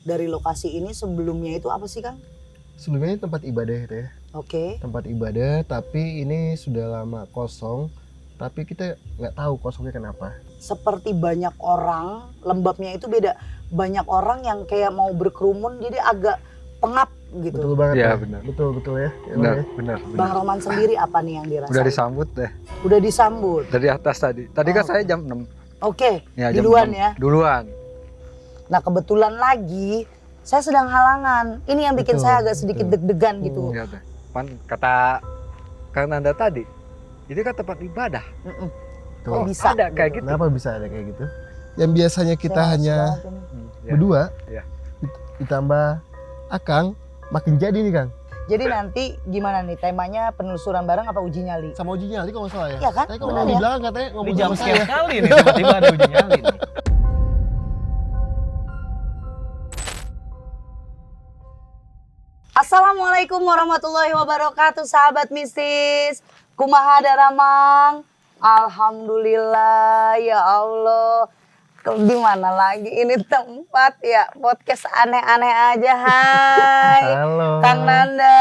dari lokasi ini sebelumnya itu apa sih Kang? Sebelumnya ini tempat ibadah itu ya. Oke. Tempat ibadah, tapi ini sudah lama kosong. Tapi kita nggak tahu kosongnya kenapa. Seperti banyak orang, lembabnya itu beda. Banyak orang yang kayak mau berkerumun jadi agak pengap gitu. Betul banget Iya, ya. benar. Betul ya. Benar. Bang Roman sendiri apa nih yang dirasain? Udah disambut deh Udah disambut. dari atas tadi. Tadi kan saya jam 6. Oke, Ya, jam duluan 6. ya. Duluan. Nah kebetulan lagi saya sedang halangan. Ini yang bikin Betul, saya agak sedikit betul. deg-degan gitu. Ya deh. Pan kata Kang Nanda tadi, itu kan tempat ibadah. Mm-mm. Betul. Kok bisa? Ada kayak gitu. Kenapa bisa ada kayak gitu? Yang biasanya kita Saya hanya males banget ini. Ya. berdua, Ya. ditambah Akang, makin jadi nih Kang. Jadi nanti gimana nih temanya penelusuran bareng apa uji nyali? Sama uji nyali kalau nggak salah ya. Iya kan? Tapi kalau Benar di ya? belakang katanya Ini ngomong jam sama sekian saya. kali nih tiba-tiba ada uji nyali nih. Assalamualaikum warahmatullahi wabarakatuh sahabat mistis. Kumaha daramang? Alhamdulillah ya Allah. Di mana lagi ini tempat ya? Podcast aneh-aneh aja. Hai. Halo. Kang Nanda.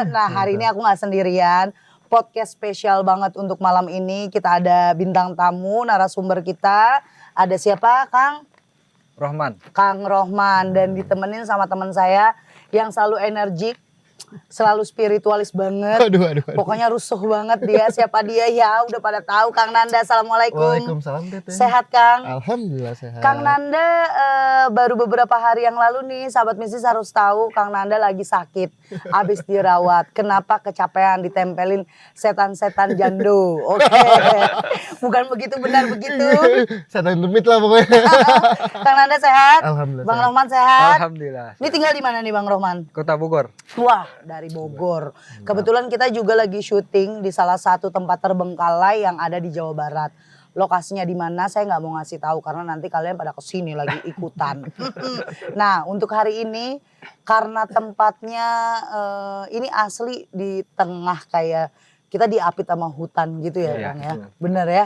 Nah, hari ini aku nggak sendirian. Podcast spesial banget untuk malam ini. Kita ada bintang tamu, narasumber kita. Ada siapa, Kang? Rohman. Kang Rohman, dan ditemenin sama teman saya yang selalu energik, selalu spiritualis banget. Aduh. Pokoknya rusuh banget dia. Siapa dia ya? Udah pada tahu. Kang Nanda, assalamualaikum. Waalaikumsalam Teteh. Sehat Kang? Alhamdulillah sehat. Kang Nanda baru beberapa hari yang lalu nih, sahabat mistis harus tahu Kang Nanda lagi sakit, habis dirawat. Kenapa? Kecapean ditempelin setan-setan jando. Oke, bukan begitu, benar begitu. Setan demit lah pokoknya. Kang Nanda sehat? Alhamdulillah. Bang sehat. Rohman sehat? Alhamdulillah. Ini tinggal di mana nih Bang Rohman? Kota Bogor. Wah, dari Bogor. Kebetulan kita juga lagi syuting di salah satu tempat terbengkalai yang ada di Jawa Barat. Lokasinya di mana saya nggak mau ngasih tahu karena nanti kalian pada kesini lagi ikutan. Nah, untuk hari ini karena tempatnya ini asli di tengah kayak kita diapit sama hutan gitu ya, Iya, Kang ya. betul. Bener ya.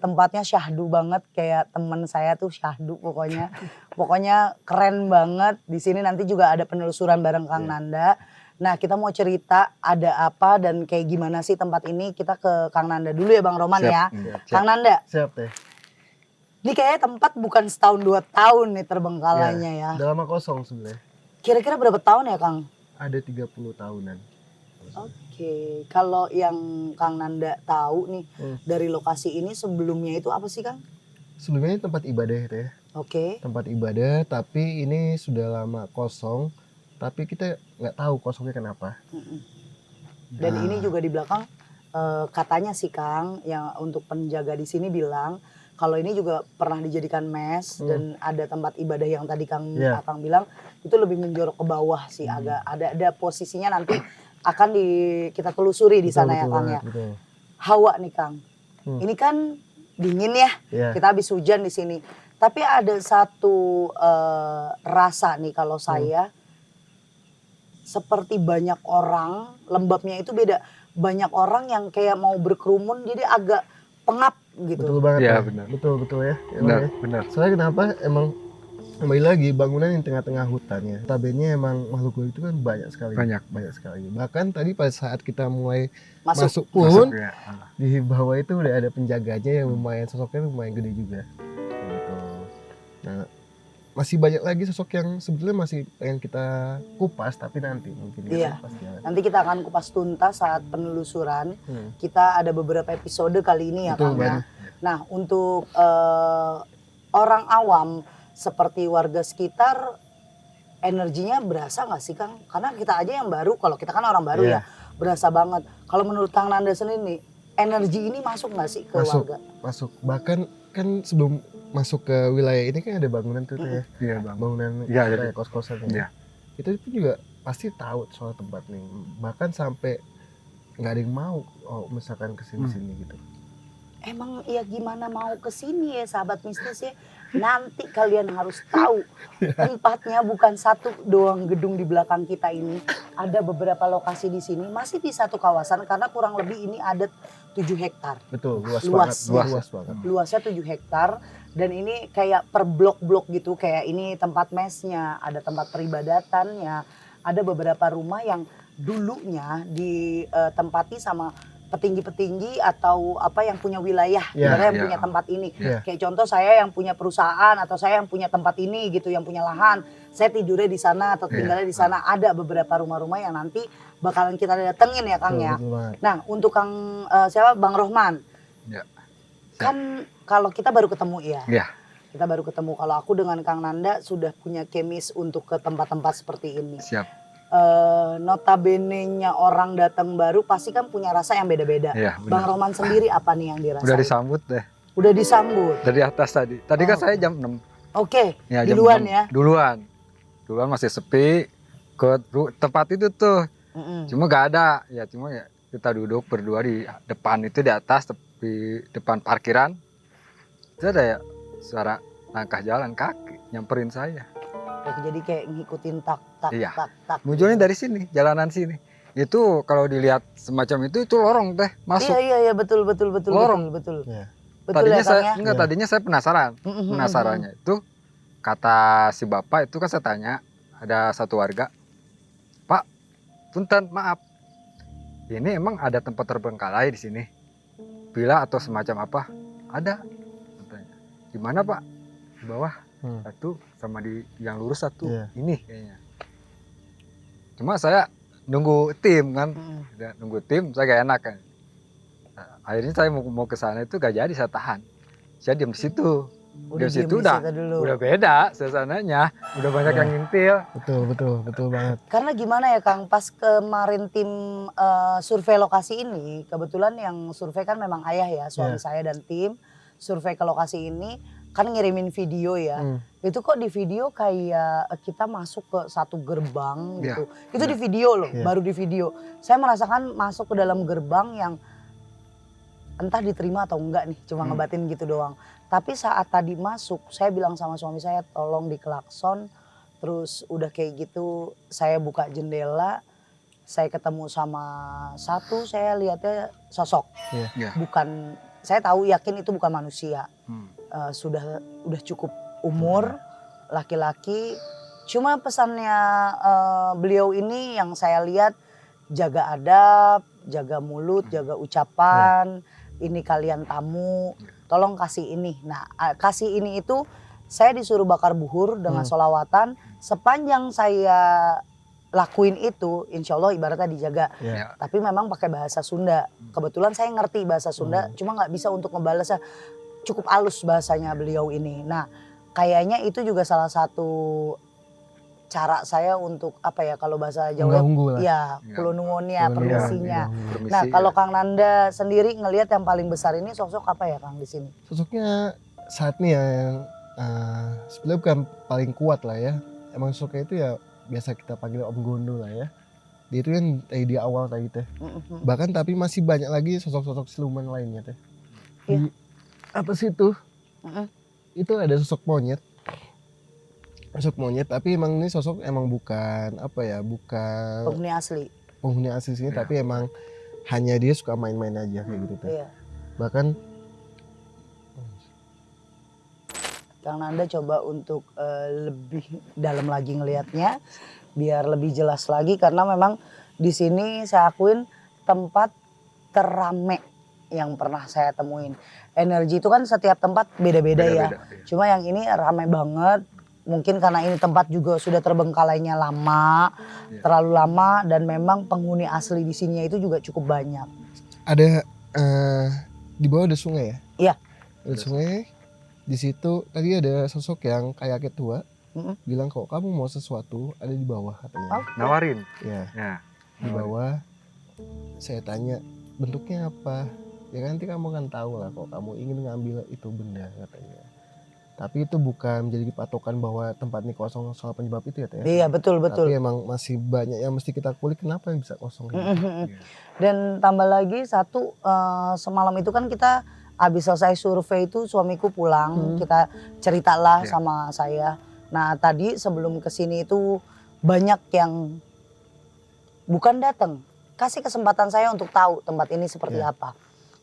Tempatnya syahdu banget kayak temen saya tuh syahdu pokoknya. Pokoknya keren banget. Di sini nanti juga ada penelusuran bareng Kang Nanda. Nah, kita mau cerita ada apa dan kayak gimana sih tempat ini. Kita ke Kang Nanda dulu ya Bang Roman Siap. ya. Siap. Kang Nanda, Siap Teh. ini kayaknya tempat bukan setahun 2 tahun nih terbengkalainya ya. Udah lama kosong sebenarnya. Kira-kira berapa tahun ya Kang? Ada 30 tahunan. Oke, kalau yang Kang Nanda tahu nih dari lokasi ini sebelumnya itu apa sih Kang? Sebelumnya ini tempat ibadah itu ya. Oke. Tempat ibadah, tapi ini sudah lama kosong. Tapi kita nggak tahu kosongnya kenapa. Dan ini juga di belakang katanya sih Kang yang untuk penjaga di sini bilang kalau ini juga pernah dijadikan mes dan ada tempat ibadah yang tadi Kang Akang bilang itu lebih menjorok ke bawah sih, agak ada posisinya nanti akan kita telusuri di sana ya Kang ya. Betul. Hawa nih Kang. Ini kan dingin ya. Iya. Kita habis hujan di sini. Tapi ada satu rasa nih kalau saya seperti banyak orang, lembabnya itu beda. Banyak orang yang kayak mau berkerumun jadi agak pengap gitu. Betul banget Iya, ya. benar. Betul ya. Emang ya. Benar. Soalnya kenapa? Emang kembali lagi bangunan yang tengah-tengah hutan ya. Notabene emang makhluk gaib itu kan banyak sekali. Banyak sekali. Bahkan tadi pada saat kita mulai Masuk. masuk pun ya. di bawah itu udah ada penjaganya yang lumayan, sosoknya lumayan gede juga. Gitu. Nah, masih banyak lagi sosok yang sebetulnya masih yang kita kupas, tapi nanti mungkin Iya. kita kupas jalan. Nanti kita akan kupas tuntas saat penelusuran. Hmm. Kita ada beberapa episode kali ini ya Betul, Kang ya. Bang. Nah, untuk orang awam seperti warga sekitar energinya berasa nggak sih Kang? Karena kita aja yang baru, kalau kita kan orang baru Iya. ya, berasa banget. Kalau menurut Kang Nanda sendiri nih, energi ini masuk nggak sih ke warga? Masuk. Bahkan kan sebelum masuk ke wilayah ini kan ada bangunan tuh ya. Iya, Bang. Bangunan Iya, kayak jadi. kos-kosan Iya. ya. Itu pun juga pasti tahu soal tempat nih. Bahkan sampai nggak ada yang mau misalkan kesini-sini gitu. Emang ya gimana mau ke sini ya sahabat mistis ya. Nanti kalian harus tahu tempatnya bukan satu doang gedung di belakang kita ini. Ada beberapa lokasi di sini masih di satu kawasan karena kurang lebih ini ada 7 hektar. Betul, luas Luas. banget. Luas banget. Luasnya 7 hektar Dan ini kayak per blok-blok gitu, kayak ini tempat mesnya, ada tempat peribadatannya, ada beberapa rumah yang dulunya ditempati sama petinggi-petinggi atau apa yang punya wilayah, Iya, ibaratnya yang iya. punya tempat ini. Iya. Kayak contoh saya yang punya perusahaan atau saya yang punya tempat ini gitu, yang punya lahan, saya tidurnya di sana atau Iya. tinggalnya di sana. Ada beberapa rumah-rumah yang nanti bakalan kita datengin ya Kang Betul, ya. betul banget. Nah untuk Kang siapa Bang Rohman, Ya. kan kalau kita baru ketemu ya. Iya. Kita baru ketemu. Kalau aku dengan Kang Nanda sudah punya kemis untuk ke tempat-tempat seperti ini. Siap. Notabene-nya orang datang baru pasti kan punya rasa yang beda-beda. Iya, Bang benar. Rohman sendiri apa nih yang dirasain? Udah disambut deh Udah disambut. dari atas tadi. Tadi kan Oh. saya jam 6. Oke, Ya, jam duluan 6. ya. Duluan masih sepi. Ke tempat itu tuh. Mm-mm. Cuma gak ada. Ya cuma ya kita duduk berdua di depan itu, di atas di depan parkiran. Itu ada ya suara langkah jalan kaki nyamperin saya. Jadi kayak ngikutin tak tak Iya. tak tak. Munculnya dari sini, jalanan sini. Itu kalau dilihat semacam itu lorong teh masuk. Iya betul Lorong. betul. Iya. Betul Tadinya ya Kang saya ya. enggak, Iya. tadinya saya penasaran. Mm-mm. Penasarannya itu kata si bapak itu kan saya tanya, ada satu warga, Pak, punten maaf, ini emang ada tempat terbengkalai di sini, villa atau semacam apa? Ada, katanya. Di mana Pak? Di bawah. Satu sama di yang lurus satu. Iya. Ini kayaknya. Cuma saya nunggu tim kan, Mm-mm. udah nunggu tim, saya gak enak kan. Nah, akhirnya saya mau ke sana itu gak jadi, saya tahan. Saya diam di situ. Udah Dari diem situ di udah, situ dulu. udah beda suasananya, udah banyak Iya. yang ngintil. Betul banget. Karena gimana ya Kang, pas kemarin tim survei lokasi ini, kebetulan yang survei kan memang ayah ya, suami Iya. saya dan tim survei ke lokasi ini kan ngirimin video ya. Itu kok di video kayak kita masuk ke satu gerbang Iya, gitu. Itu di video loh, Iya. baru di video. Saya merasakan masuk ke dalam gerbang yang entah diterima atau enggak nih, cuma ngebatin gitu doang. Tapi saat tadi masuk, saya bilang sama suami saya tolong diklakson. Terus udah kayak gitu saya buka jendela, saya ketemu sama satu, saya lihatnya sosok. Iya. Bukan, saya tahu yakin itu bukan manusia. Sudah cukup umur, laki-laki. Cuma pesannya beliau ini yang saya lihat, jaga adab, jaga mulut, jaga ucapan. Ini kalian tamu, tolong kasih ini. Nah, kasih ini itu saya disuruh bakar buhur dengan sholawatan. Sepanjang saya lakuin itu, insya Allah ibaratnya dijaga. Iya. Tapi memang pakai bahasa Sunda. Kebetulan saya ngerti bahasa Sunda, cuma nggak bisa untuk ngebalasnya. Cukup halus bahasanya beliau ini. Nah, kayaknya itu juga salah satu cara saya untuk apa ya, kalau bahasa Jawa Unggah-ungguh lah. ya Iya. kulo nuwunnya, Kulo permisinya. nuwun. Permisi, Nah, kalau ya. Kang Nanda sendiri ngelihat yang paling besar ini sosok apa ya Kang di sini? Sosoknya saat ini ya yang sebenarnya bukan paling kuat lah ya. Emang sosoknya itu ya biasa kita panggil Om Gondo lah ya. Dia itu yang tadi di awal tadi teh. Bahkan tapi masih banyak lagi sosok-sosok siluman lainnya teh. Iya. Di atas itu itu ada sosok monyet. Sosok monyet, tapi emang ini sosok emang bukan apa ya, bukan Penghuni asli. penghuni asli sini, Iya. tapi emang hanya dia suka main-main aja kayak gitu teh. Iya. Bahkan Kang Nanda coba untuk lebih dalam lagi ngelihatnya biar lebih jelas lagi, karena memang di sini saya akuin tempat terame yang pernah saya temuin. Energi itu kan setiap tempat beda-beda ya. Beda-beda, iya. Cuma yang ini rame banget. Mungkin karena ini tempat juga sudah terbengkalainya lama, Iya. terlalu lama, dan memang penghuni asli di sini itu juga cukup banyak. ada di bawah ada sungai ya? Iya. Ada sungai. Di situ tadi ada sosok yang kayak ketua bilang kok kamu mau sesuatu ada di bawah katanya. Oh. Nawarin. Ya, Ya. di bawah. Saya tanya bentuknya apa? Ya nanti kamu kan tahu lah kok kamu ingin ngambil itu benda katanya. Tapi itu bukan menjadi patokan bahwa tempat ini kosong soal penyebab itu ya teh. Iya betul. Tapi emang masih banyak yang mesti kita kulik kenapa yang bisa kosong kayak gitu. Dan tambah lagi satu, semalam itu kan kita habis selesai survei itu suamiku pulang, kita ceritalah Iya. sama saya. Nah tadi sebelum kesini itu banyak yang bukan datang, kasih kesempatan saya untuk tahu tempat ini seperti Iya. apa.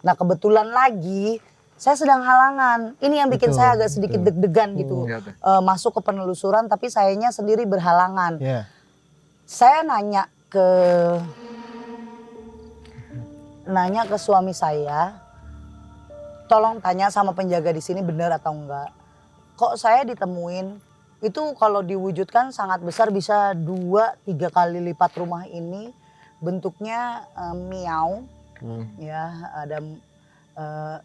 Nah kebetulan lagi saya sedang halangan. Ini yang bikin Betul, saya agak sedikit betul. deg-degan gitu. Iya tuh. Masuk ke penelusuran tapi sayanya sendiri berhalangan. Ya. Saya nanya ke suami saya, tolong tanya sama penjaga di sini benar atau enggak. Kok saya ditemuin itu kalau diwujudkan sangat besar, bisa 2-3 kali lipat rumah ini. Bentuknya miau, ya ada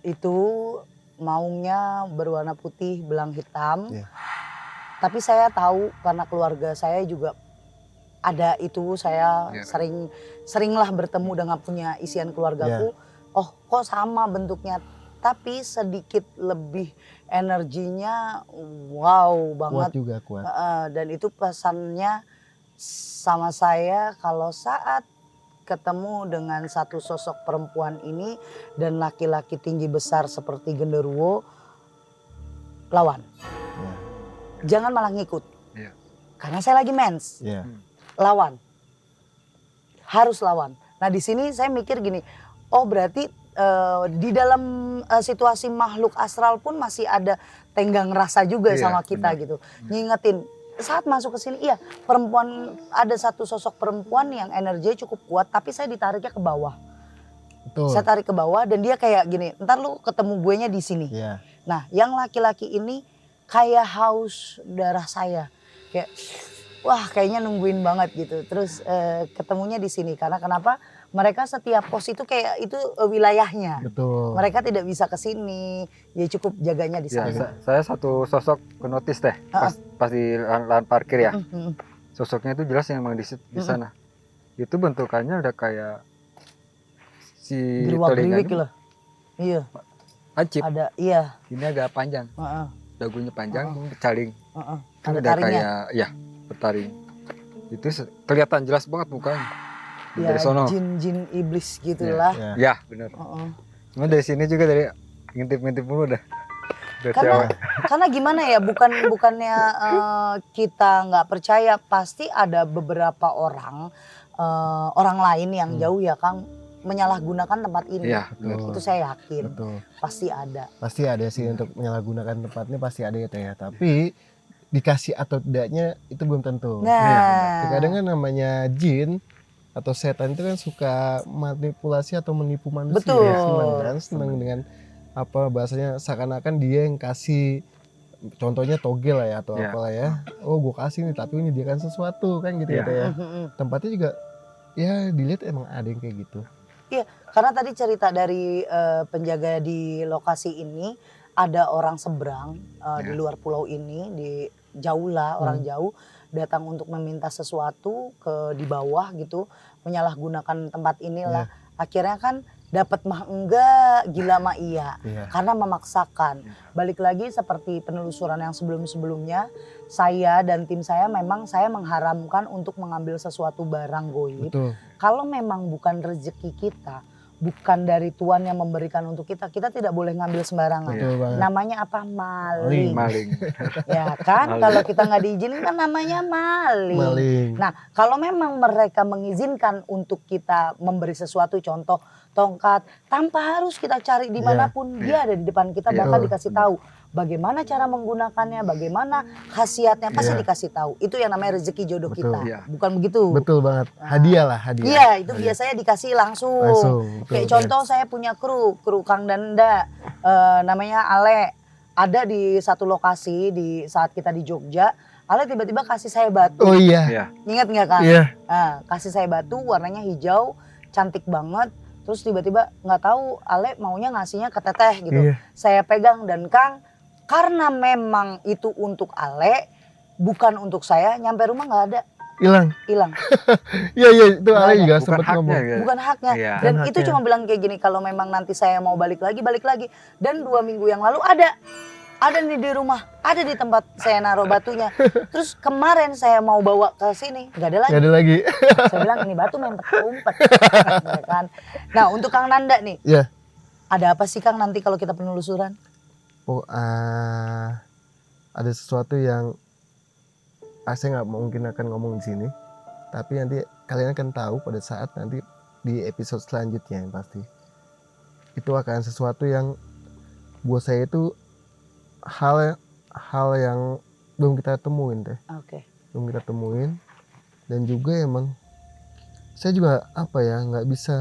itu maungnya berwarna putih belang hitam. Yeah. Tapi saya tahu karena keluarga saya juga ada itu, saya Yeah. seringlah bertemu dengan punya isian keluargaku. Oh kok sama bentuknya, tapi sedikit lebih energinya wow banget. Kuat juga, kuat. Dan itu pesannya sama saya, kalau saat ketemu dengan satu sosok perempuan ini dan laki-laki tinggi besar seperti genderuwo, lawan. Ya. Jangan malah ngikut. Iya. Karena saya lagi mens. Ya. Lawan. Harus lawan. Nah di sini saya mikir gini, oh berarti di dalam situasi makhluk astral pun masih ada tenggang rasa juga Iya, sama kita benar. gitu. Ngingetin saat masuk ke sini, iya perempuan, ada satu sosok perempuan yang energinya cukup kuat tapi saya ditariknya ke bawah. Betul. Saya tarik ke bawah dan dia kayak gini, ntar lu ketemu gue nya di sini. Ya. Nah yang laki-laki ini kayak haus darah saya. Kayak wah kayaknya nungguin banget gitu. Terus ketemunya di sini karena kenapa? Mereka setiap pos itu kayak itu wilayahnya. Betul. Mereka tidak bisa ke sini, ya cukup jaganya di Ya, sana. saya satu sosok kenotis teh pas di lahan parkir ya. Sosoknya itu jelas yang emang di sana. Itu bentukannya udah kayak si Gerwak-gerwik telinganya loh. Iya, lancip. ada iya. Ini agak panjang, Heeh, dagunya panjang, bertaring. heeh. Kan Ada udah taringnya. kayak ya bertaring. Itu kelihatan jelas banget mukanya. Ya Dari sono. jin-jin iblis gitulah. Ya. Ya benar. Heeh. Cuma dari sini juga dari ngintip-ngintip mulu dah. Udah Karena cewek. karena gimana ya, bukannya kita nggak percaya, pasti ada beberapa orang lain yang jauh ya Kang menyalahgunakan tempat ini. Iya, benar. Itu saya yakin Betul. pasti ada. Pasti ada sih untuk menyalahgunakan tempatnya, pasti ada ya Teh ya. Tapi dikasih atau tidaknya itu belum tentu. Nah, Kadang kan namanya jin atau setan itu kan suka manipulasi atau menipu manusia. Betul. Senang dengan apa bahasanya, seakan-akan dia yang kasih, contohnya toge lah ya atau Iya. apalah ya. Oh gue kasih nih tapi menyediakan sesuatu kan gitu Iya. ya Teh ya. mm-mm. Tempatnya juga ya dilihat emang ada yang kayak gitu. Karena tadi cerita dari penjaga di lokasi ini, ada orang seberang di Ya. luar pulau ini, jauh lah, orang jauh datang untuk meminta sesuatu di bawah gitu, menyalahgunakan tempat inilah. Akhirnya kan dapat mah enggak, gila mah iya. Iya. Karena memaksakan. Balik lagi seperti penelusuran yang sebelum-sebelumnya, saya dan tim saya memang saya mengharamkan untuk mengambil sesuatu barang goib. Betul. Kalau memang bukan rezeki kita, bukan dari Tuhan yang memberikan untuk kita, kita tidak boleh ngambil sembarangan. Betul banget. Namanya apa? Maling. Maling. Ya kan? Maling. Kalau kita nggak diizinin kan namanya maling. Maling. Nah, kalau memang mereka mengizinkan untuk kita memberi sesuatu, contoh tongkat, tanpa harus kita cari dimanapun, dia ada di depan kita, Iya. bahkan Betul. dikasih tahu bagaimana cara menggunakannya, bagaimana khasiatnya, pasti Iya. dikasih tahu. Itu yang namanya rezeki jodoh Betul. kita, Iya. bukan begitu? Betul banget. Hadiah lah, hadiah. Iya, itu Hadiah. biasanya dikasih langsung. Langsung. Betul, Kayak betul. contoh saya punya kru Kang Danda, namanya Ale. Ada di satu lokasi di saat kita di Jogja, Ale tiba-tiba kasih saya batu. Oh iya. Iya. Ingat nggak Kang? Iya. Nah, kasih saya batu warnanya hijau, cantik banget. Terus tiba-tiba nggak tahu Ale maunya ngasihnya ke Teteh gitu. Iya. Saya pegang dan Kang, karena memang itu untuk Ale, bukan untuk saya, nyampe rumah nggak ada, Hilang. hilang. Iya iya itu Nggak Ale ada. juga Bukan sempat ngomong. haknya gitu. Bukan haknya. Iya. Dan Bukan itu haknya. cuma bilang kayak gini, kalau memang nanti saya mau balik lagi, balik lagi. Dan 2 minggu yang lalu ada nih di rumah, ada di tempat saya naruh batunya. Terus kemarin saya mau bawa ke sini, nggak ada lagi. Gak ada lagi. Saya bilang ini batu mempet umpet. Ya kan? Nah untuk Kang Nanda nih, Iya. ada apa sih Kang nanti kalau kita penelusuran? Oh, ada sesuatu yang saya nggak mungkin akan ngomong di sini, tapi nanti kalian akan tahu pada saat nanti di episode selanjutnya yang pasti. Itu akan sesuatu yang buat saya itu hal yang belum kita temuin teh, Oke. belum kita temuin. Dan juga emang saya juga apa ya, nggak bisa,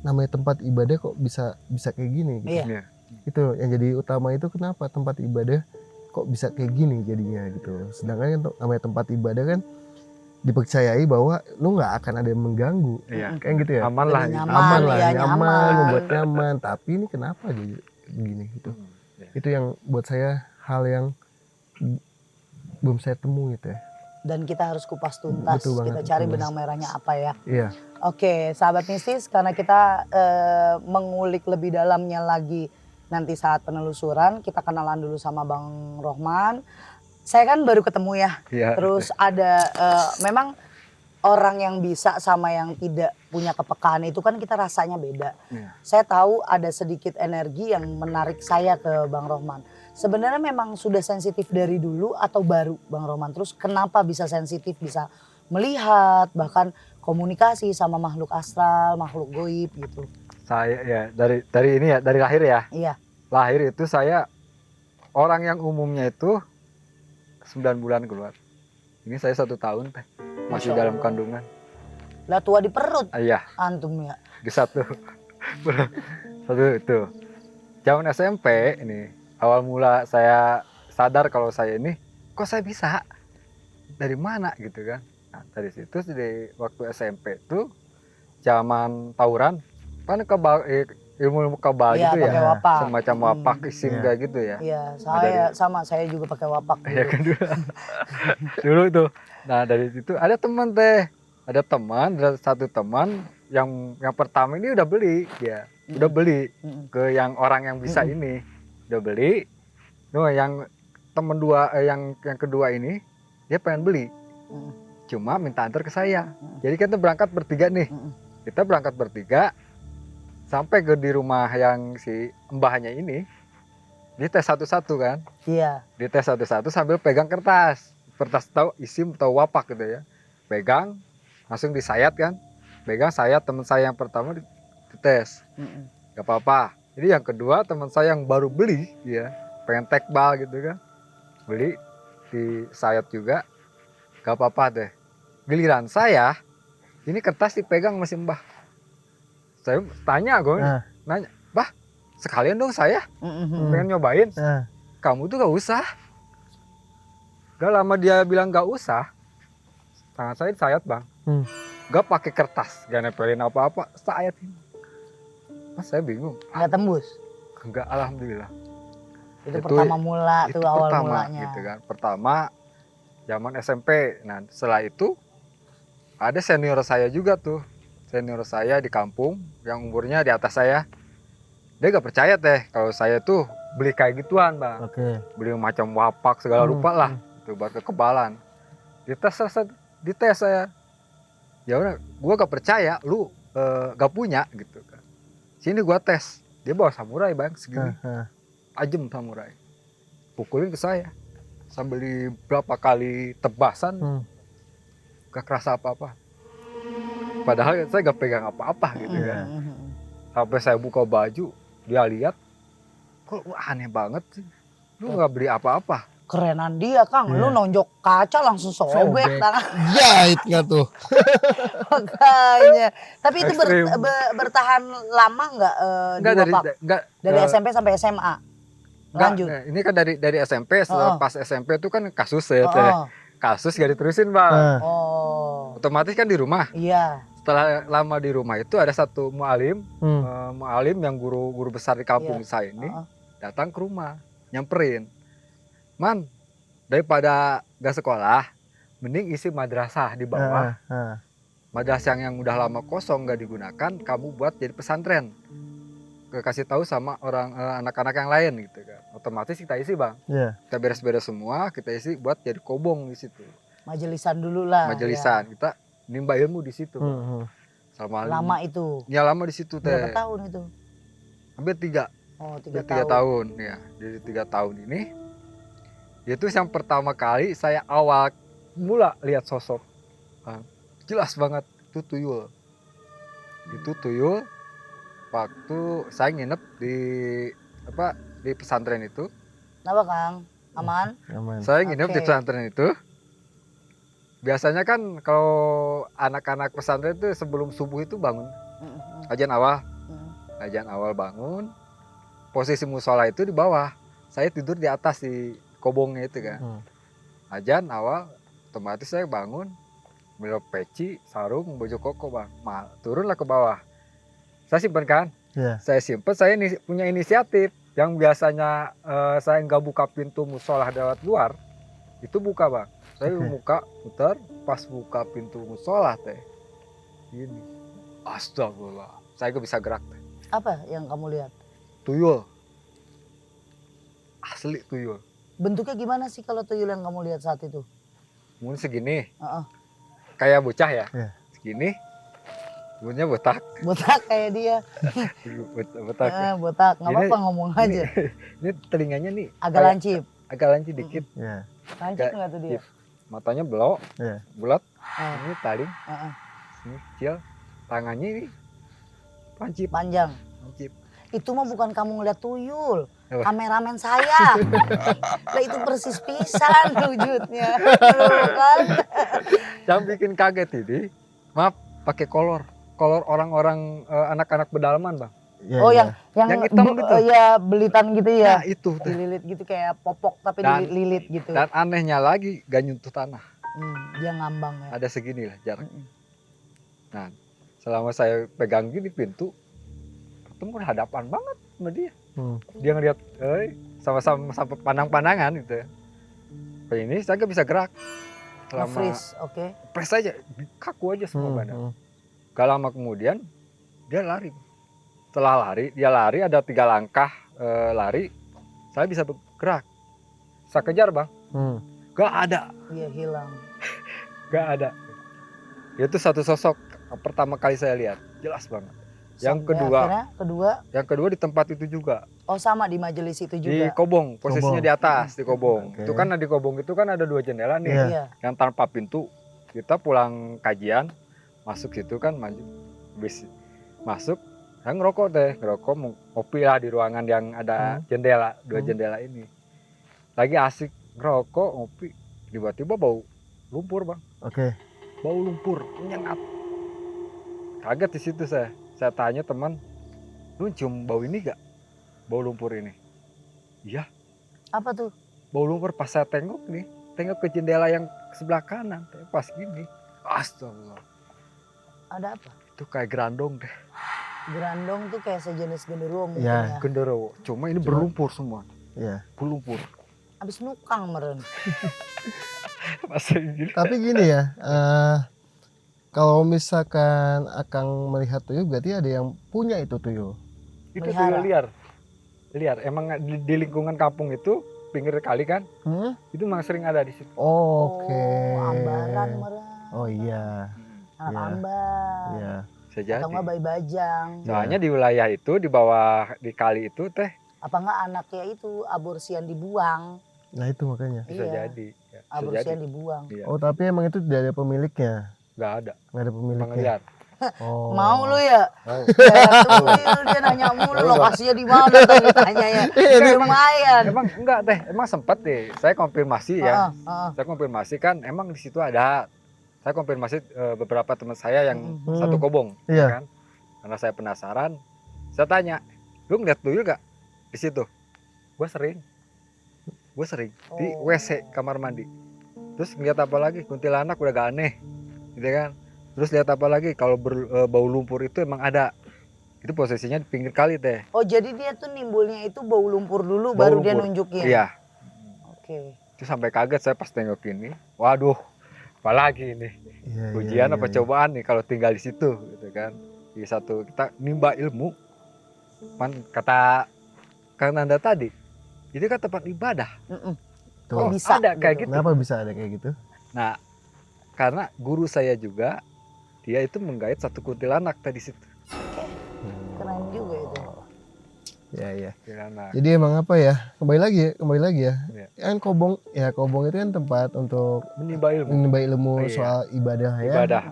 namanya tempat ibadah kok bisa kayak gini gitu. Iya. Iya. Itu yang jadi utama, itu kenapa tempat ibadah kok bisa kayak gini jadinya gitu. Sedangkan kan namanya tempat ibadah kan dipercayai bahwa lu nggak akan ada yang mengganggu, Iya. kayak gitu ya. Aman lah. Lebih gitu. nyaman. Aman lah, ya, nyaman, nyaman. membuat nyaman. Tapi ini kenapa jadi begini gitu. Iya. Itu yang buat saya hal yang belum saya temui teh. Dan kita harus kupas tuntas. Betul banget, Kita cari betul. benang merahnya apa ya. Iya. Oke, sahabat mistis, karena kita mengulik lebih dalamnya lagi nanti saat penelusuran, kita kenalan dulu sama Bang Rohman. Saya kan baru ketemu ya. Iya. Terus ada memang orang yang bisa sama yang tidak punya kepekaan itu kan kita rasanya beda. Iya. Saya tahu ada sedikit energi yang menarik saya ke Bang Rohman. Sebenarnya memang sudah sensitif dari dulu atau baru Bang Rohman? Terus kenapa bisa sensitif, bisa melihat, bahkan komunikasi sama makhluk astral, makhluk goib gitu? Saya ya dari ini ya, dari lahir ya. Iya. Lahir itu saya orang yang umumnya itu 9 bulan keluar. Ini saya 1 tahun teh. Masih Masya dalam Allah. kandungan. Lah tua di perut Iya, antum ya. di satu. Satu itu. Zaman SMP ini awal mula saya sadar kalau saya ini kok saya bisa dari mana gitu kan. Nah, dari situ di waktu SMP itu zaman tawuran kan ilmu kebal Iya, gitu pakai ya. wapak. Semacam wapak isim Iya. kayak gitu ya. Iya, dari- saya juga pakai wapak Ya dulu. kan dulu. Dulu tuh. Nah, dari situ ada teman teh. Ada teman, ada satu teman yang pertama ini udah beli ya. Udah beli Mm-mm. ke yang orang yang bisa ini. Udah beli. Nah, yang temen yang kedua ini dia pengen beli. Mm-mm. Cuma minta antar ke saya. Jadi kita berangkat bertiga nih. Mm-mm. Kita berangkat bertiga sampai ke di rumah yang si mbahnya ini. Dia tes satu-satu kan. Iya. Di tes satu-satu sambil pegang kertas tahu isim atau wapak gitu ya, pegang langsung disayat kan, pegang sayat teman saya yang pertama dites, Mm-mm. gak apa-apa. Jadi yang kedua teman saya yang baru beli ya, pengen tekbal gitu kan, beli disayat juga, gak apa-apa deh. Giliran saya ini kertas dipegang masih mbah, saya tanya gue, Nah. nanya, bah sekalian dong saya Mm-mm. pengen nyobain. Nah, Kamu tuh gak usah. Gak lama dia bilang gak usah, tangan saya disayat bang. Gak pakai kertas, gak nempelin apa-apa, sayat ini. Mas saya bingung, Nggak tembus. enggak, alhamdulillah. Itu Itu- pertama mula Itu tuh awal pertama mulanya. gitu kan. Pertama zaman SMP. Nah setelah itu ada senior saya juga tuh. Senior saya di kampung yang umurnya di atas saya. Dia gak percaya teh kalau saya tuh beli kayak gituan bang. oke. Beli macam wapak segala rupa lah. Itu buat kekebalan. Dites saya. Ya udah, gua gak percaya, lu gak punya gitu kan. Sini gua tes. Dia bawa samurai bang segini. Tajam samurai. Pukulin ke saya. Sambil di berapa kali tebasan gak kerasa apa-apa. Padahal saya gak pegang apa-apa gitu kan. Mm-mm. Sampai saya buka baju, dia lihat, kok lu aneh banget sih. Lu gak beli apa-apa. Kerenan dia Kang, lu Iya. nonjok kaca langsung sobek Sobek. tangan. Jahit nggak tuh? Makanya. Tapi itu Ekstrim. bertahan lama nggak Enggak di dari wapak? Dari SMP sampai SMA? Lanjut. Ini kan dari SMP, setelah pas SMP itu kan kasus ya. Teh. Oh, Kasus gak diterusin bang. Nah, oh, Otomatis kan di rumah. iya. Setelah lama di rumah itu ada satu mualim, mualim yang guru besar di kampung Iya. saya ini Heeh. datang ke rumah, nyamperin. Man, daripada gak sekolah, mending isi madrasah di bawah. Madrasah yang udah lama kosong gak digunakan, kamu buat jadi pesantren. Kasih tahu sama orang anak-anak yang lain gitu kan. Otomatis kita isi bang. Iya. Kita beres-beres semua, kita isi buat jadi kobong di situ. Majelisan dulu lah. Majelisan kita nimba ilmu di situ. Sama Ya. Lama itu. Ya lama di situ teh. Berapa tahun itu? Hampir 3. Oh, 3 Hampir 3 tahun. tahun ya. Dari 3 tahun ini itu yang pertama kali saya awal mula lihat sosok. Jelas banget itu tuyul. Itu tuyul waktu saya nginep di di pesantren itu. Kenapa Kang? Aman? Aman. Saya nginep di Oke. pesantren itu. Biasanya kan kalau anak-anak pesantren itu sebelum subuh itu bangun. Mm-mm. Ajan awal. Mm. Ajan awal bangun. Posisi musola itu di bawah. Saya tidur di atas di kobongnya itu kan. Hmm. Ajan awal, otomatis saya bangun. Belok peci, sarung, baju koko bang. Turunlah ke bawah. Saya simpan kan. Iya. Saya simpan, saya punya inisiatif. Yang biasanya saya nggak buka pintu musola lewat luar. Itu buka bang. Saya Oke. buka, putar, pas buka pintu musola teh. Gini. Astagfirullah. Saya gak bisa gerak teh. Apa yang kamu lihat? Tuyul. Asli tuyul. Bentuknya gimana sih kalau tuyul yang kamu lihat saat itu? Mungkin segini. Heeh. Kayak bocah ya. Iya. Segini. Mulutnya botak. Botak kayak dia. Botak. Botak. Nggak Ini- apa-apa ngomong aja. Ini telinganya nih Agak lancip. agak lancip dikit. Iya. Lancip Nggak- nggak tuh dia? Matanya belok, Iya. bulat. Eh, Ini taring, eh, ini kecil. Tangannya ini pancip. panjang. Pancip. Itu mah bukan kamu ngeliat tuyul. Apa? Kameramen saya. Lah itu persis pisan wujudnya. Tuh kan? Yang bikin kaget ini, maaf, pakai kolor. Kolor orang-orang anak-anak pedalaman, Bang. Iya, Oh iya. yang Yang hitam gitu. ya belitan gitu ya. Nah, itu teh. Dililit gitu kayak popok tapi Dan- dililit gitu. Dan anehnya lagi, gak nyentuh tanah. Dia ngambang ya. Ada segini lah jarak. Mm-mm. Nah, selama saya pegang gini pintu, ketemu hadapan banget sama dia. Hmm. Dia ngeliat, sama-sama sampai pandang-pandangan gitu. Kayak ini saya gak bisa gerak. Selama Nge-freeze, oke. press aja, kaku aja semua Hmm, badan. hmm. Gak lama kemudian dia lari. Setelah dia lari ada 3 langkah lari, saya bisa bergerak. Saya kejar bang, Hmm. gak ada, Dia hilang. gak ada. Itu satu sosok yang pertama kali saya lihat, jelas banget. Yang Sampai kedua, akhirnya, yang kedua di tempat itu juga, oh sama di majelis itu di juga. Kobong, posisinya Kobong. di atas di Kobong. Oke. Itu kan di Kobong itu kan ada 2 jendela nih, Iya. Iya. yang tanpa pintu. Kita pulang kajian, masuk situ kan maju, habis masuk, saya ngerokok mau ngopi lah di ruangan yang ada jendela, 2 jendela ini. Lagi asik ngerokok, ngopi, tiba-tiba bau lumpur bang, Oke. bau lumpur, menyengat. Kaget di situ saya tanya teman, lu cium bau ini gak? Bau lumpur ini? Iya, Apa tuh? bau lumpur. Pas saya tengok ke jendela yang sebelah kanan, pas gini, astagfirullah, Ada apa? itu kayak gerandong deh. Gerandong tuh kayak sejenis genderuwo mungkin Iya. ya. Genderuwo, cuma ini Cuma- berlumpur semua, Iya. berlumpur. Abis nukang meren. Masa gini? Tapi gini ya, kalau misalkan Akang melihat tuyul berarti ada yang punya itu tuyul. Itu Melihara. tuyul liar. Emang di lingkungan kampung itu pinggir kali kan, Hmm? itu memang sering ada di situ. Oke. Oh, ambaran meren. Oh iya, Anak Iya. ambar. iya. Bisa jadi. Atau enggak bayi bajang. Soalnya di wilayah itu di bawah di kali itu teh Apa enggak anaknya itu aborsian dibuang. Nah itu makanya. bisa Iya. jadi. Ya, bisa jadi. Aborsian dibuang. Iya. Oh tapi emang itu tidak ada pemiliknya, Nggak ada. nggak ada Emang pemiliknya. liar. Oh. Mau lu ya? Mau. Tuyul dia nanya mulu lokasinya di mana tadi tanya ya. Lumayan. Emang enggak teh. Emang sempat deh. Saya konfirmasi ya. Heeh. Saya konfirmasi kan emang di situ ada. Saya konfirmasi beberapa teman saya yang Mhm. satu Kobong, Iya. kan? Karena saya penasaran, saya tanya, lu ngeliat tuyul gak di situ? Gue sering di Oh. WC kamar mandi. Terus ngeliat apa lagi? Kuntilanak udah gak aneh, gitu kan? Terus lihat apa lagi? Kalau bau lumpur itu emang ada. Itu posisinya di pinggir kali teh. Oh jadi dia tuh nimbulnya itu bau lumpur dulu Bau baru dia lumpur. nunjukin. Iya. Oke. Itu sampai kaget saya pas tengok ini. Waduh, apalagi ini? Iya, iya, Ujian iya, apa iya. cobaan nih kalau tinggal di situ, gitu kan? Di satu kita nimba ilmu. Kata Kang Nanda tadi, itu kan tempat ibadah. Mm-mm. Tuh. Kok bisa ada kayak gitu. Kenapa bisa ada kayak gitu? Nah, karena guru saya juga dia itu menggait satu kuntilanak tadi situ. Keren juga itu. Ya ya. Kuntilanak. Jadi emang apa ya? Kembali lagi ya. Iya. Kan Kobong itu kan tempat untuk Menimba ilmu, menimba ilmu Iya. soal ibadah ya. ibadah.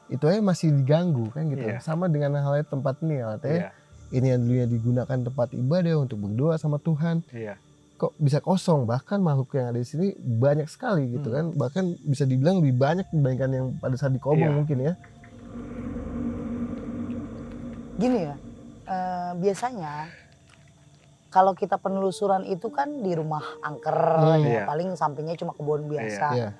Itu aja masih diganggu kan gitu. Iya. Sama dengan halnya tempat ini ya, teh. Iya. ini yang dulunya digunakan tempat ibadah untuk berdoa sama Tuhan, Iya. kok bisa kosong? Bahkan makhluk yang ada di sini banyak sekali gitu kan, bahkan bisa dibilang lebih banyak dibandingkan yang pada saat dikobong Iya. mungkin ya. Gini ya, biasanya kalau kita penelusuran itu kan di rumah angker, Iya. ya, paling sampingnya cuma kebun biasa. Iya.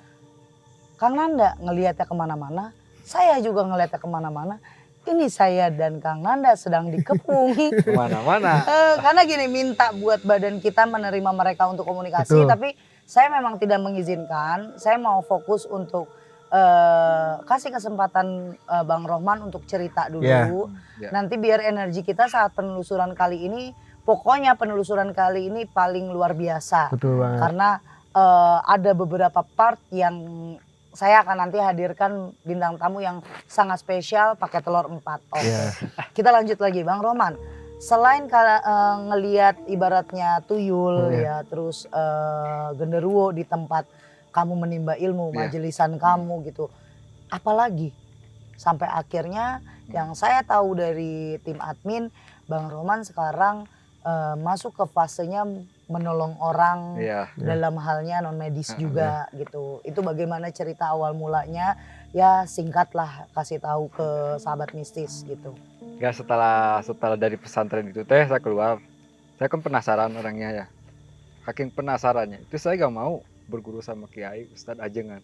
Kang Nanda ngelihatnya kemana-mana, saya juga ngelihatnya kemana-mana. Ini saya dan Kang Nanda sedang dikepung. Kemana-mana. Karena gini, minta buat badan kita menerima mereka untuk komunikasi, Betul. tapi saya memang tidak mengizinkan. Saya mau fokus untuk kasih kesempatan Bang Rohman untuk cerita dulu. Iya. Iya. Nanti biar energi kita saat penelusuran kali ini, pokoknya penelusuran kali ini paling luar biasa. Betul banget. Karena ada beberapa part yang saya akan nanti hadirkan bintang tamu yang sangat spesial pakai telur 4. Oke. Iya. Kita lanjut lagi Bang Rohman. Selain ngelihat ibaratnya tuyul ya, terus genderuwo di tempat kamu menimba ilmu, Iya. majelisan kamu gitu. Apalagi sampai akhirnya yang saya tahu dari tim admin, Bang Rohman sekarang masuk ke fasenya menolong orang Iya. dalam halnya non medis juga gitu. Itu bagaimana cerita awal mulanya? Ya singkatlah kasih tahu ke sahabat mistis gitu. Ya setelah dari pesantren itu teh saya keluar. Saya kan penasaran orangnya ya. Saking penasarannya itu saya gak mau berguru sama kiai, ustadz ajengan.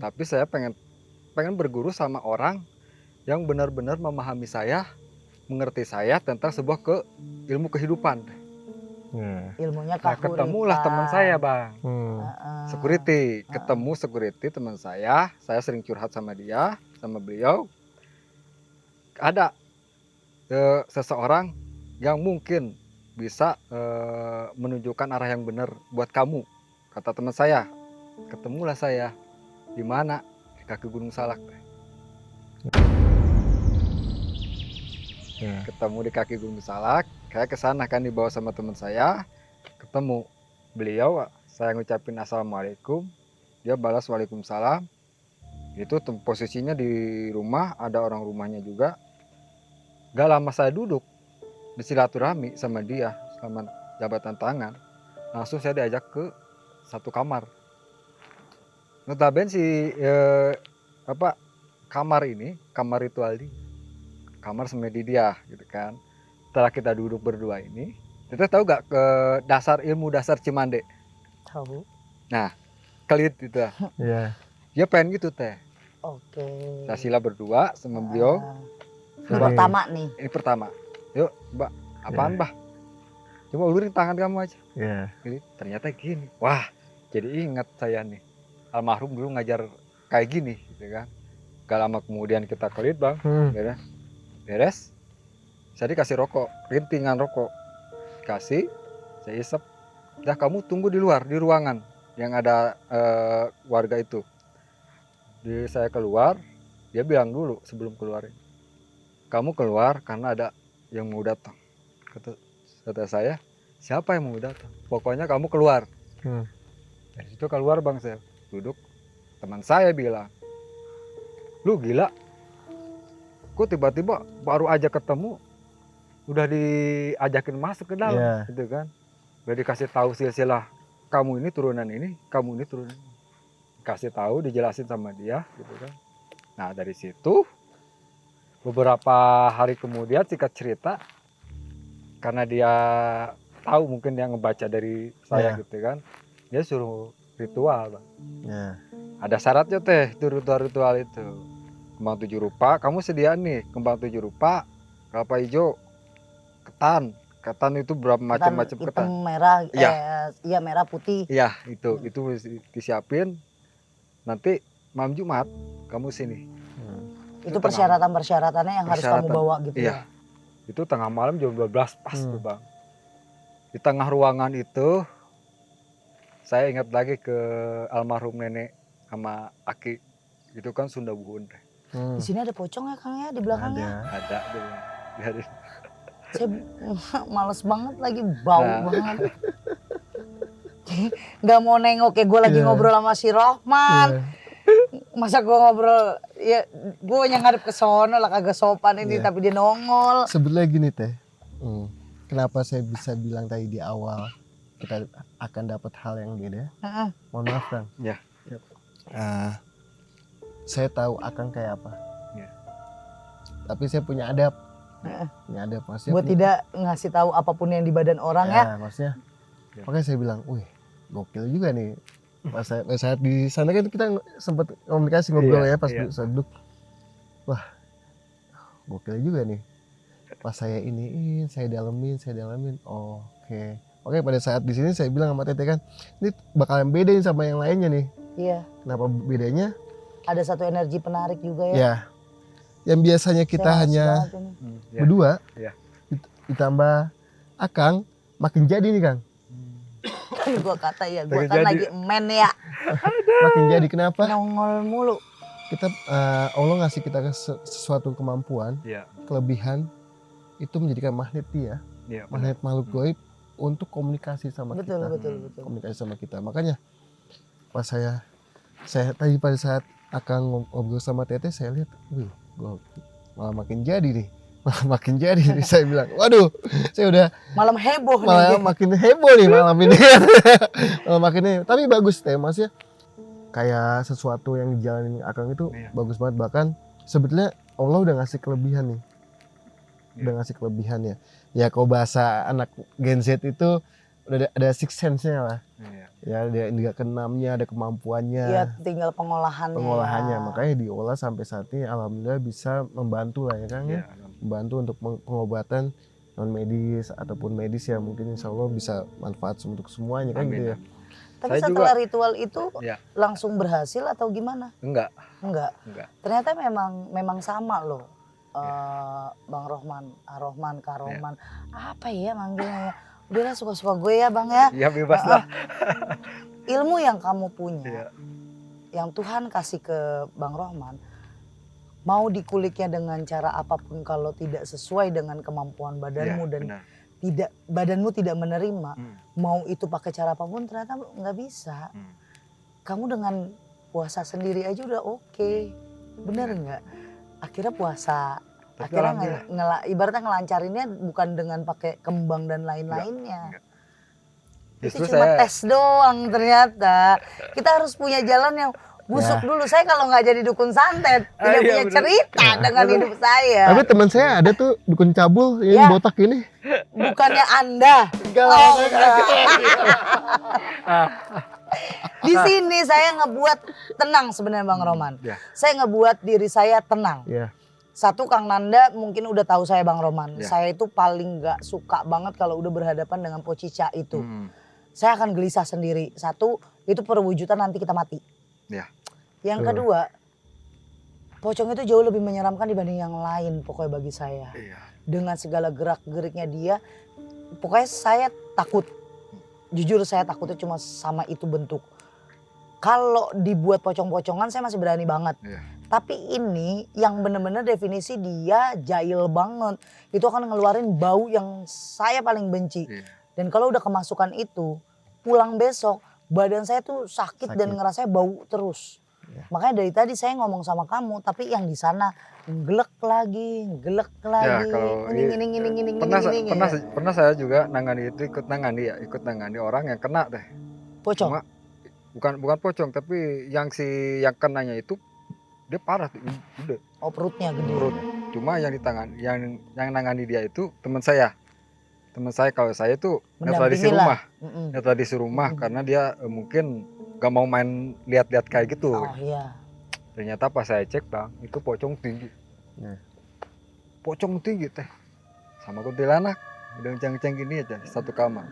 Tapi saya pengen berguru sama orang yang benar-benar memahami saya, mengerti saya tentang sebuah ilmu kehidupan. Ilmunya Nah, kahuripan. ketemulah teman saya, Bang. Heeh. Security, ketemu security teman saya sering curhat sama dia, sama beliau. Ada seseorang yang mungkin bisa menunjukkan arah yang benar buat kamu, kata teman saya. Ketemulah saya di mana? Di kaki Gunung Salak. Ketemu di kaki Gunung Salak, saya kesana kan dibawa sama teman saya, ketemu beliau, saya ngucapin assalamualaikum, dia balas waalaikumsalam. Itu posisinya di rumah, ada orang rumahnya juga. Gak lama saya duduk di silaturahmi sama dia selama jabatan tangan, langsung saya diajak ke satu kamar. Notabene kamar ini kamar ritual dia, kamar semedi dia gitu kan. Setelah kita duduk berdua ini, kita tahu gak ke ilmu dasar Cimande? Tahu. Nah, kelit itu. Iya. Dia pengen gitu teh. Oke. Saya sila berdua sama beliau. Ini Oke. pertama nih. Ini pertama. Yuk, Mbak, apaan, Mbah? Coba ulurin tangan kamu aja. Iya. Gini, ternyata gini. Wah, jadi ingat saya nih. Almarhum dulu ngajar kayak gini, gitu kan. Gak lama kemudian kita kelit, Bang. Beres. Saya dikasih rokok, rintingan rokok. Kasih, saya isep. Dah kamu tunggu di luar, di ruangan yang ada warga itu. Saya keluar, dia bilang dulu sebelum keluar. Kamu keluar karena ada yang mau datang. Kata saya, siapa yang mau datang? Pokoknya kamu keluar. Dari situ keluar Bang, saya duduk. Teman saya bilang, lu gila? Kok tiba-tiba baru aja ketemu, udah diajakin masuk ke dalam, Iya. gitu kan? Udah dikasih tahu silsilah, kamu ini turunan ini, kamu ini turunan ini. Kasih tahu, dijelasin sama dia, gitu kan? Nah dari situ, beberapa hari kemudian singkat cerita, karena dia tahu mungkin dia ngebaca dari saya Iya. gitu kan, dia suruh ritual, Bang. Iya. Ada syaratnya teh, itu ritual itu. Kembang 7 rupa, kamu sediaan nih kembang 7 rupa, kelapa hijau, ketan. Ketan itu berapa macam-macam Hitam, ketan. merah, Iya. iya merah putih. Iya, itu disiapin. Nanti malam Jumat kamu sini. Itu tenang. persyaratan-persyaratannya yang harus kamu Persyaratan. bawa gitu Iya. ya. Itu tengah malam jam 12 pas tuh, Bang. Di tengah ruangan itu saya ingat lagi ke almarhum nenek sama Aki. Itu kan Sunda Buhun. Di sini ada pocong ya Kang ya di belakangnya. Ada tuh. Biarin. Saya males banget lagi, bau Nah. banget. Gak mau nengok ya gue lagi Iya. ngobrol sama si Rohman. Masa gue ngobrol, ya gue yang ngadep ke sono lah kagak sopan ini Iya. tapi dia nongol. Sebetulnya gini teh, Kenapa saya bisa bilang tadi di awal kita akan dapat hal yang beda? Mohon maaf Kang. Ya. Saya tahu Akang kayak apa. Ya. Tapi saya punya adab. Punya adab maksudnya. Buat tidak ngasih tahu apapun yang di badan orang ya. Maksudnya. Ya. Makanya saya bilang, wih gokil juga nih. Pas saat di sana kan kita sempat komunikasi ngobrol ya pas duduk. Wah gokil juga nih. Pas saya iniin, saya dalemin. Oke. Oke, pada saat di sini saya bilang sama Teteh kan, ini bakalan beda nih sama yang lainnya nih. Iya. Kenapa bedanya? Ada satu energi penarik juga ya. Ya. Yang biasanya kita Saya hanya males banget ini. berdua, Ya. ditambah Akang, makin jadi nih Kang. Gua kata ya, gua Makin kan jadi. lagi men ya. Makin jadi kenapa? Nongol mulu. Kita Allah ngasih kita sesuatu kemampuan, Iya. kelebihan itu menjadikan magnet dia, Iya. magnet makhluk gaib untuk komunikasi sama Betul, kita. betul. Komunikasi sama kita. Makanya pas saya tadi pada saat Akang ngobrol sama Teteh saya lihat, wih, gua malah makin jadi nih. Makin jadi nih saya bilang, waduh, saya udah Malam heboh malah nih. makin heboh nih malam ini. Malah makin heboh. Tapi bagus Teh, maksudnya kayak sesuatu yang dijalanin Akang itu Iya. bagus banget. Bahkan sebetulnya Allah udah ngasih kelebihan nih. Udah Iya. ngasih kelebihan ya. Ya kalau bahasa anak Gen Z itu udah ada six sense-nya lah. Iya. Ya ada indera keenamnya, ada kemampuannya, Iya, tinggal pengolahannya. pengolahannya. ya. Makanya diolah sampai saat ini alhamdulillah bisa membantu lah ya Kang ya. Iya. Membantu untuk pengobatan non medis ataupun medis ya mungkin insya Allah bisa manfaat untuk semuanya kan Amin. gitu ya. Tapi Saya setelah juga- ritual itu Iya. langsung berhasil atau gimana? Enggak. Enggak. Ternyata memang sama loh. Bang Rohman, Rohman, Kak Rohman. Apa ya manggilnya ya? Udahlah suka-suka gue ya Bang ya. Iya bebas lah. Ilmu yang kamu punya, Iya. yang Tuhan kasih ke Bang Rohman, mau dikuliknya dengan cara apapun kalau tidak sesuai dengan kemampuan badanmu Iya, dan benar. badanmu tidak menerima, Hmm. mau itu pakai cara apapun ternyata nggak bisa. Kamu dengan puasa sendiri aja udah oke, bener nggak? Akhirnya puasa, Tapi akhirnya alhamdulillah. ibaratnya ngelancarinnya bukan dengan pakai kembang dan lain-lainnya. Enggak. Itu Justru cuma saya tes doang ternyata. Kita harus punya jalan yang busuk Ya. dulu. Saya kalau nggak jadi dukun santet, tidak Iya, punya bener. cerita dengan hidup saya. Tapi teman saya ada tuh dukun cabul yang Ya. botak ini. Bukannya Anda. Enggak Oh, lah, enggak. Di sini saya ngebuat tenang sebenarnya Bang Roman. Ya. Saya ngebuat diri saya tenang. Iya. Satu, Kang Nanda mungkin udah tahu saya Bang Roman. Ya. Saya itu paling nggak suka banget kalau udah berhadapan dengan pocica itu. Hmm. Saya akan gelisah sendiri. Satu, itu perwujudan nanti kita mati. Ya. Yang Betul. kedua, pocong itu jauh lebih menyeramkan dibanding yang lain pokoknya bagi saya. Iya. Dengan segala gerak-geriknya dia, pokoknya saya takut. Jujur saya takutnya cuma sama itu bentuk. Kalau dibuat pocong-pocongan saya masih berani banget. Iya. Tapi ini yang bener-bener definisi dia jahil banget. Itu akan ngeluarin bau yang saya paling benci. Iya. Dan kalau udah kemasukan itu, pulang besok badan saya tuh sakit. Dan Sakit. ngerasanya bau terus. Ya. Makanya dari tadi saya ngomong sama kamu, tapi yang di sana gelek lagi. kalau Ngining. Pernah saya juga nangani itu, ikut nangani orang yang kena deh. Pocong. Cuma bukan pocong, tapi yang kenanya itu dia parah tuh, udah Oh, perutnya gede. perut. Cuma yang yang nangani dia itu teman saya. Kalau saya tuh Mendampingi netradisi lah. rumah, Mm-mm. netradisi rumah Mm-mm. karena dia mungkin gak mau main lihat-lihat kayak gitu. Oh iya. Ternyata pas saya cek Bang, itu pocong tinggi. Ya. Pocong tinggi teh. Sama kuntilanak, udah ceng-ceng gini aja satu kamar.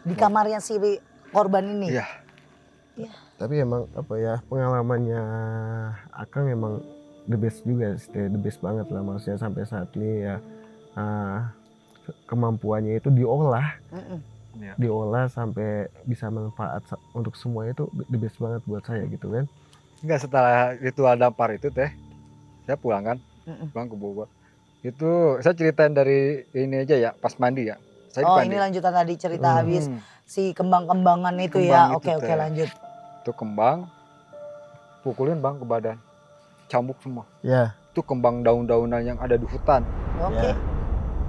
Di kamarnya si korban ini. Iya. Tapi emang apa ya pengalamannya Akang emang the best juga, the best banget lah maksudnya sampai saat ini ya kemampuannya itu diolah, Mm-mm. diolah sampai bisa manfaat untuk semua itu the best banget buat saya gitu kan. Enggak, setelah ritual dampar itu teh, saya pulang kan, Mm-mm. pulang ke Bogor. Itu saya ceritain dari ini aja ya, pas mandi ya. Saya Oh mandi. ini lanjutan tadi cerita Hmm. habis si kembang-kembangan itu Kembang ya. itu, Oke Teh. lanjut. Itu kembang, pukulin Bang ke badan, cambuk semua. Ya, Itu kembang daun-daunan yang ada di hutan. Oke. ya.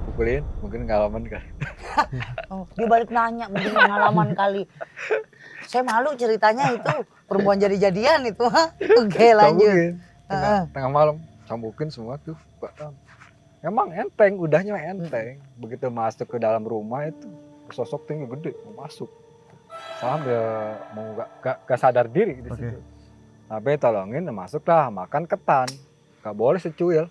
pukulin, mungkin pengalaman kan. Oh, dia balik nanya mungkin pengalaman kali. Saya malu ceritanya itu perempuan jadi-jadian itu. Oke lanjut. Cambukin. Tengah malam cambukin semua tuh Pak. Emang enteng, udahnya enteng. Begitu masuk ke dalam rumah itu sosok tinggi gede mau masuk. Sambil mau gak sadar diri di situ. Tapi tolongin masuklah makan ketan. Gak boleh secuil.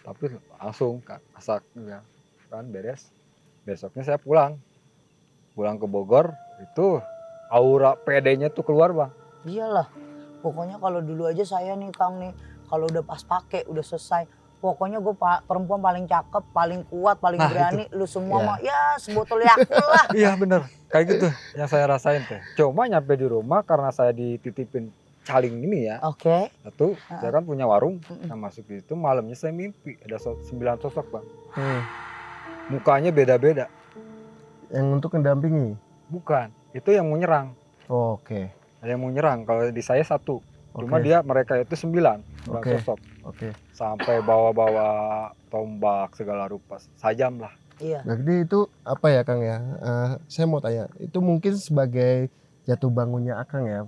Tapi langsung masak ya. Kan beres. Besoknya saya pulang ke Bogor itu aura PD-nya tuh keluar bang. Iyalah, pokoknya kalau dulu aja saya nih Kang nih, kalau udah pas pakai udah selesai, pokoknya gue perempuan paling cakep, paling kuat, paling berani, lu semua mah ya sebotol Yakult lah. Iya bener, kayak gitu yang saya rasain teh. Cuma nyampe di rumah karena saya dititipin caling ini ya. Oke. Satu, saya kan punya warung, saya masuk di situ malamnya saya mimpi ada 9 sosok bang. Mukanya beda-beda. Yang untuk mendampingi? Bukan, itu yang mau nyerang. Oke. Ada yang mau nyerang, kalau di saya 1. Cuma mereka itu 9 sosok. Sampai bawa-bawa tombak segala rupa, sajam lah. Iya. Berarti itu apa ya Kang ya? Saya mau tanya, itu mungkin sebagai jatuh bangunnya Akang ya?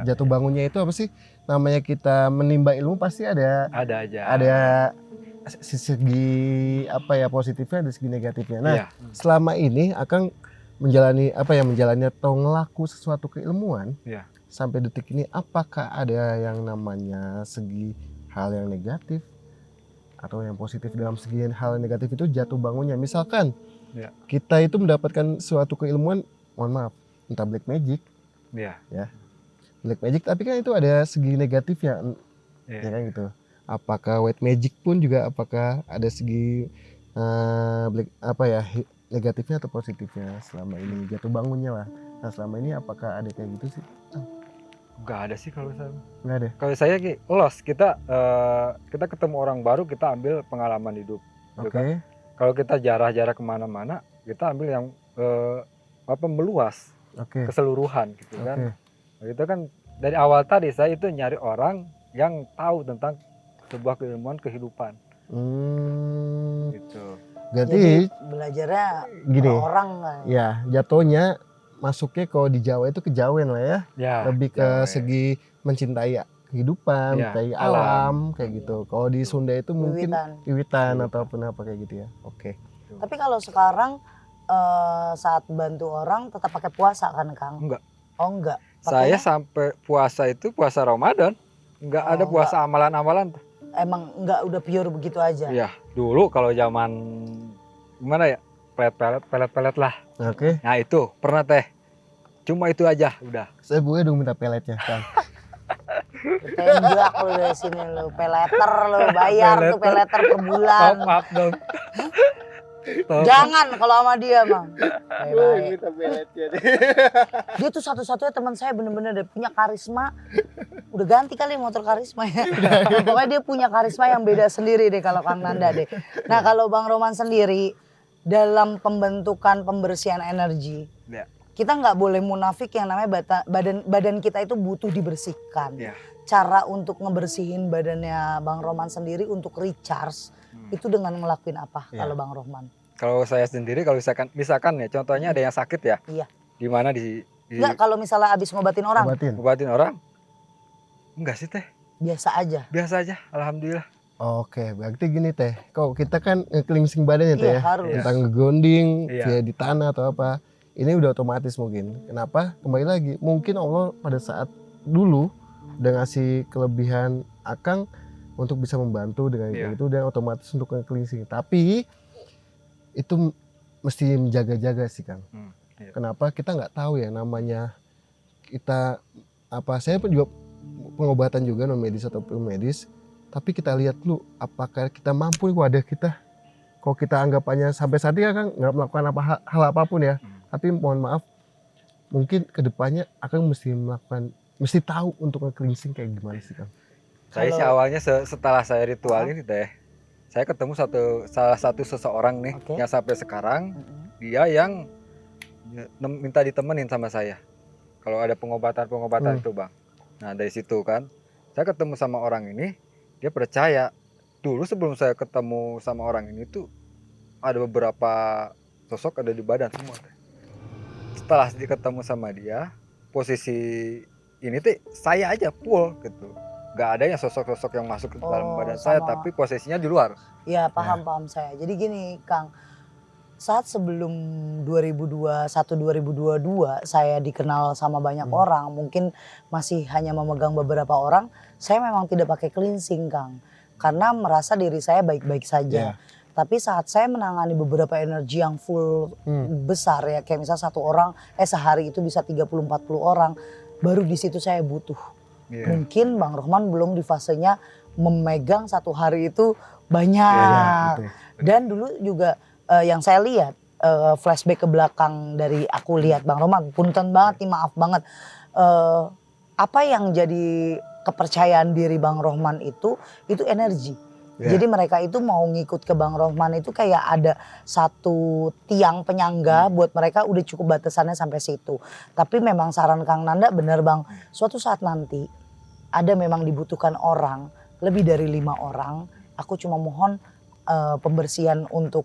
Jatuh bangunnya itu apa sih? Namanya kita menimba ilmu pasti ada aja. Ada segi apa ya positifnya, ada segi negatifnya. Nah, selama ini Akang menjalani atau ngelaku sesuatu keilmuan sampai detik ini, apakah ada yang namanya segi hal yang negatif atau yang positif? Dalam segi hal yang negatif itu jatuh bangunnya, misalkan kita itu mendapatkan suatu keilmuan, mohon maaf, entah black magic black magic, tapi kan itu ada segi negatifnya ya kan gitu. Apakah white magic pun juga, apakah ada segi negatifnya atau positifnya selama ini jatuh bangunnya lah. Nah selama ini apakah ada kayak gitu sih? Nggak ada sih kalau saya. Nggak ada. Kalau saya los, kita ketemu orang baru, kita ambil pengalaman hidup. Oke. Kalau kita jarah-jarah kemana-mana, kita ambil yang meluas, keseluruhan gitu kan. Itu kan dari awal tadi saya itu nyari orang yang tahu tentang sebuah keilmuan kehidupan. Gitu. Berarti belajarnya gini, orang kan. Ya, jatuhnya masuknya kalau di Jawa itu kejawen lah ya. Lebih ke segi mencintai kehidupan, mencintai alam kayak gitu. Kalau di Sunda itu mungkin wiwitan ataupun apa kayak gitu ya. Oke. Tapi kalau sekarang saat bantu orang tetap pakai puasa kan Kang? Enggak. Oh enggak. Saya sampai puasa itu puasa Ramadan. Enggak ada puasa amalan-amalan. Emang enggak, udah pure begitu aja? Iya, dulu kalau zaman gimana ya, pelet-pelet lah. Oke. Nah itu pernah teh, cuma itu aja udah. Saya boleh dong minta peletnya Kang. Tembak lu dari sini lu, peleter lu, bayar tuh peleter per bulan. Top up dong. Jangan kalau sama dia Bang. Minta peletnya deh. Dia tuh satu-satunya teman saya bener-bener dia punya karisma. Udah ganti kali motor karisma ya. Pokoknya dia punya karisma yang beda sendiri deh kalau Kang Nanda deh. Nah kalau Bang Roman sendiri dalam pembentukan pembersihan energi, kita nggak boleh munafik yang namanya badan kita itu butuh dibersihkan. Cara untuk ngebersihin badannya Bang Roman sendiri untuk recharge itu dengan ngelakuin apa kalau Bang Roman? Kalau saya sendiri, kalau misalkan ya contohnya ada yang sakit ya. Iya. Di mana di Enggak, kalau misalnya abis ngobatin orang. Ngobatin orang? Enggak sih teh. Biasa aja. Biasa aja, alhamdulillah. Oke, berarti gini teh. Kok kita kan cleansing badannya teh ya. Harus. Tentang ngegonding via di tanah atau apa. Ini udah otomatis mungkin. Kenapa? Kembali lagi, mungkin Allah pada saat dulu udah ngasih kelebihan Akang untuk bisa membantu dengan itu dan otomatis untuk cleansing. Tapi itu mesti menjaga-jaga sih Kang. Kenapa? Kita nggak tahu ya namanya kita apa. Saya pun juga pengobatan juga non medis ataupun medis. Tapi kita lihat dulu apakah kita mampu wadah kita. Kalau kita anggapannya sampai saat ini Kang nggak melakukan hal apapun ya. Tapi mohon maaf, mungkin kedepannya Akang mesti tahu untuk nge-cleansing kayak gimana sih Kang. Saya sih awalnya setelah saya ritual ini teh, saya ketemu salah satu seseorang nih yang sampai sekarang dia yang minta ditemenin sama saya. Kalau ada pengobatan itu Bang. Nah dari situ kan, saya ketemu sama orang ini, dia percaya. Dulu sebelum saya ketemu sama orang ini tuh, ada beberapa sosok ada di badan semua teh. Setelah ketemu sama dia, posisi ini teh saya aja full gitu. Gak ada yang sosok-sosok yang masuk ke dalam Oh, badan saya, sama. tapi posisinya di luar. Ya paham saya. Jadi gini Kang, saat sebelum 2021-2022 saya dikenal sama banyak orang, mungkin masih hanya memegang beberapa orang, saya memang tidak pakai cleansing Kang. Karena merasa diri saya baik-baik saja. Tapi saat saya menangani beberapa energi yang full besar ya, kayak misalnya satu orang, sehari itu bisa 30-40 orang, baru di situ saya butuh. Mungkin Bang Rohman belum di fasenya memegang satu hari itu banyak. Dan dulu juga yang saya lihat flashback ke belakang dari aku lihat Bang Rohman, punten banget nih, maaf banget. Apa yang jadi kepercayaan diri Bang Rohman itu energi. Jadi mereka itu mau ngikut ke Bang Rohman itu kayak ada satu tiang penyangga buat mereka, udah cukup batasannya sampai situ. Tapi memang saran Kang Nanda bener Bang, suatu saat nanti ada memang dibutuhkan orang, lebih dari 5 orang. Aku cuma mohon pembersihan untuk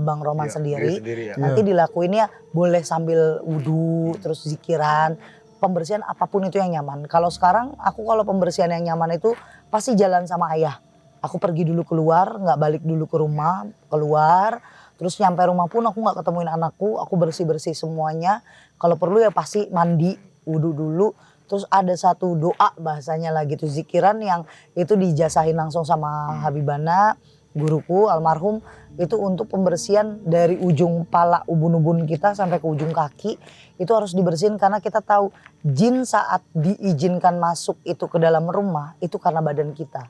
Bang Rohman sendiri. Nanti dilakuinnya boleh sambil wudhu, terus zikiran, pembersihan apapun itu yang nyaman. Kalau sekarang aku kalau pembersihan yang nyaman itu pasti jalan sama ayah. Aku pergi dulu keluar, nggak balik dulu ke rumah, keluar. Terus nyampe rumah pun aku nggak ketemuin anakku, aku bersih-bersih semuanya. Kalau perlu ya pasti mandi, wudhu dulu. Terus ada satu doa bahasanya lagi tuh, zikiran yang itu dijasahin langsung sama Habibana, guruku almarhum. Itu untuk pembersihan dari ujung pala ubun-ubun kita sampai ke ujung kaki. Itu harus dibersihin karena kita tahu jin saat diizinkan masuk itu ke dalam rumah itu karena badan kita.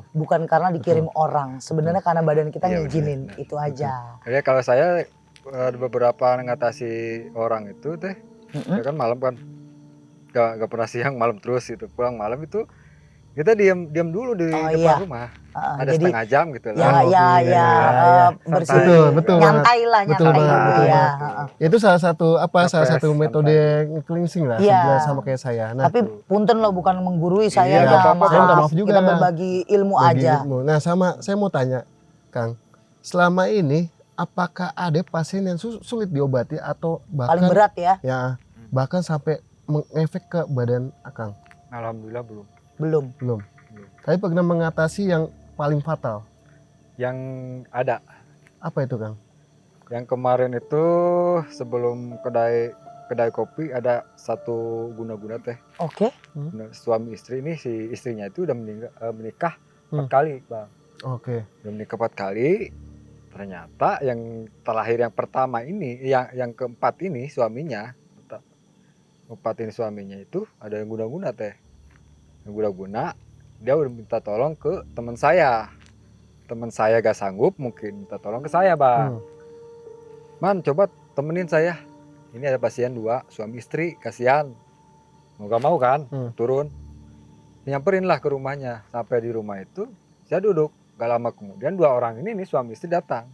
Bukan karena dikirim orang. Sebenarnya karena badan kita ngizinin, itu aja. Jadi kalau saya ada beberapa ngatasi orang itu teh, ya kan malam kan gak pernah siang, malam terus gitu. Pulang malam itu kita diam dulu di depan rumah. Ada jadi, setengah jam gitu lah. Bersih. Betul. Nyantai lah, nyantai gitu ya. Itu salah satu metode cleansing lah sebenarnya sama kayak saya. Nah, tapi punten loh, bukan menggurui saya saya minta maaf juga. Kita berbagi ilmu aja. Nah, saya mau tanya Kang, selama ini apakah ada pasien yang sulit diobati atau bahkan paling berat ya? Ya, bahkan sampai mengefek ke badan Akang? Alhamdulillah belum. Tapi pernah mengatasi yang paling fatal? Yang ada. Apa itu Kang? Yang kemarin itu sebelum kedai kopi ada satu guna-guna teh. Oke. Suami istri ini, si istrinya itu udah menikah 4 kali Bang. Oke. Udah menikah 4 kali. Ternyata yang terlahir yang pertama ini, yang keempat ini suaminya itu ada yang guna-guna teh. Yang guna-guna, dia udah minta tolong ke teman saya. Teman saya gak sanggup, mungkin minta tolong ke saya Bang. Man, coba temenin saya. Ini ada pasien 2, suami istri, kasihan. Mau gak mau kan, turun. Nyamperin lah ke rumahnya. Sampai di rumah itu, saya duduk. Gak lama kemudian 2 orang ini nih, suami istri datang.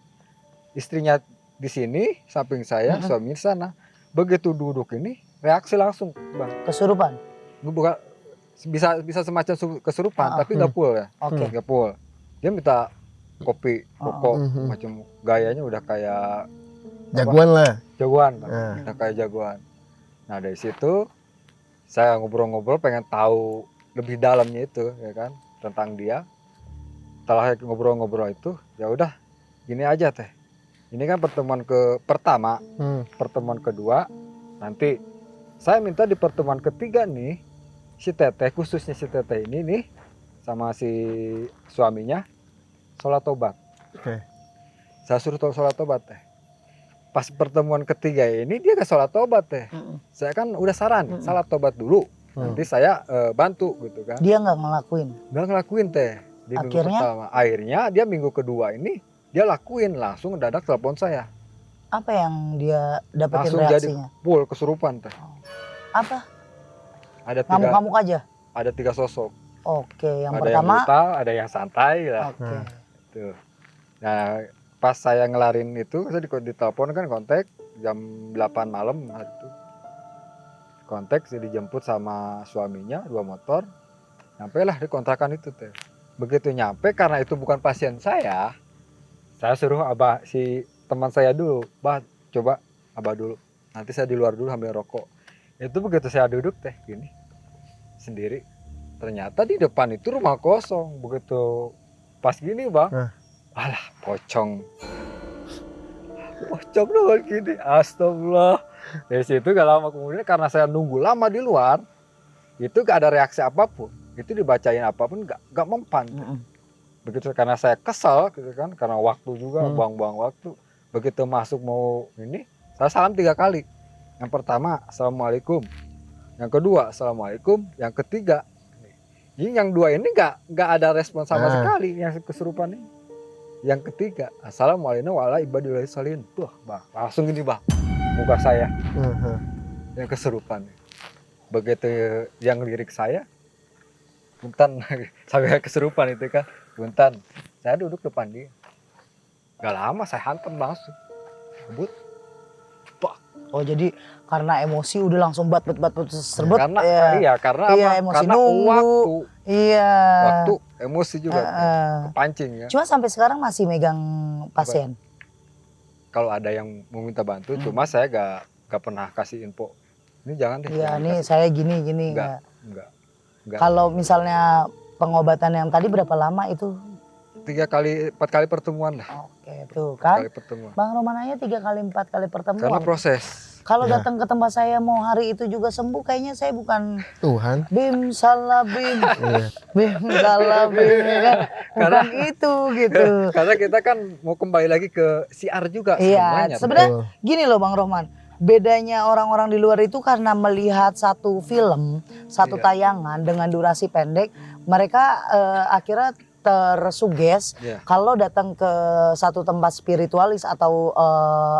Istrinya di sini, samping saya, suami di sana. Begitu duduk ini, reaksi langsung Bang. Kesurupan? Bukan, bisa semacam kesurupan, tapi gak full ya. Gak full. Dia minta kopi, rokok, macam gayanya udah kayak jagoan lah. Jagoan, udah kayak jagoan. Nah dari situ saya ngobrol-ngobrol, pengen tahu lebih dalamnya itu, ya kan, tentang dia. Setelah ngobrol-ngobrol itu, ya udah, gini aja teh. Ini kan pertemuan pertama, pertemuan kedua, nanti saya minta di pertemuan ketiga nih, si teteh, khususnya si teteh ini nih, sama si suaminya, sholat tobat. Saya suruh sholat tobat teh. Pas pertemuan ketiga ini dia gak sholat tobat teh. Saya kan udah saran, sholat tobat dulu. Nanti saya bantu gitu kan. Dia gak ngelakuin? Gak ngelakuin teh. Di minggu pertama. Akhirnya dia minggu kedua ini, dia lakuin, langsung dadak telepon saya. Apa yang dia dapetin langsung reaksinya? Jadi full kesurupan teh. Apa? Ada 3. Ngamuk-ngamuk aja? Ada 3 sosok. Oke, yang ada pertama. Yang brutal, ada yang santai lah. Tuh. Nah, pas saya ngelarin itu, saya ditelepon kan, kontak jam 8 malam hari itu. Kontak, saya dijemput sama suaminya, 2 motor. Nyampe lah di kontrakan itu teh. Begitu nyampe, karena itu bukan pasien saya suruh si teman saya dulu, bah coba abah dulu, nanti saya di luar dulu ambil rokok. Itu begitu saya duduk teh gini sendiri, ternyata di depan itu rumah kosong. Begitu pas gini bang, alah pocong doang gini, astagfirullah. Dari situ gak lama kemudian karena saya nunggu lama di luar, itu gak ada reaksi apapun, itu dibacain apapun gak mempan. Begitu karena saya kesal gitu kan, karena waktu juga buang-buang waktu. Begitu masuk mau ini, saya salam 3 kali. Yang pertama assalamualaikum, yang kedua assalamualaikum, yang ketiga ini yang 2 ini nggak ada respon sama sekali yang kesurupan ini. Yang ketiga assalamualaikum warahmatullahi wabarakatuh. Wah bang, langsung gini bang muka saya yang kesurupan. Begitu yang lirik saya punten sampai kesurupan itu kan, punten saya duduk depan dia, gak lama saya hantam langsung kebut. Oh jadi karena emosi udah langsung bat serbet. Karena karena iya, apa? emosi Karena nunggu. Iya. waktu emosi juga kepancing ya. Cuma sampai sekarang masih megang pasien. Kalau ada yang mau minta bantu, cuma saya gak pernah kasih info. Ini jangan deh. Iya, jangan nih kasih. saya gini. Enggak. Kalau misalnya pengobatan yang tadi berapa lama itu? 4 kali pertemuan lah. Oke, tuh 4 kan. kali pertemuan. Bang Roman aja 3 kali 4 kali pertemuan. Karena proses. Kalau datang ke tempat saya mau hari itu juga sembuh, kayaknya saya bukan Tuhan. bim salah bim, bim salah bim, ya kan? Bukan itu gitu. Karena kita kan mau kembali lagi ke siar juga. Iya, sebenarnya. sebenarnya gini loh Bang Rohman. Bedanya orang-orang di luar itu karena melihat satu film, satu tayangan dengan durasi pendek, mereka akhirnya tersuges kalau datang ke satu tempat spiritualis atau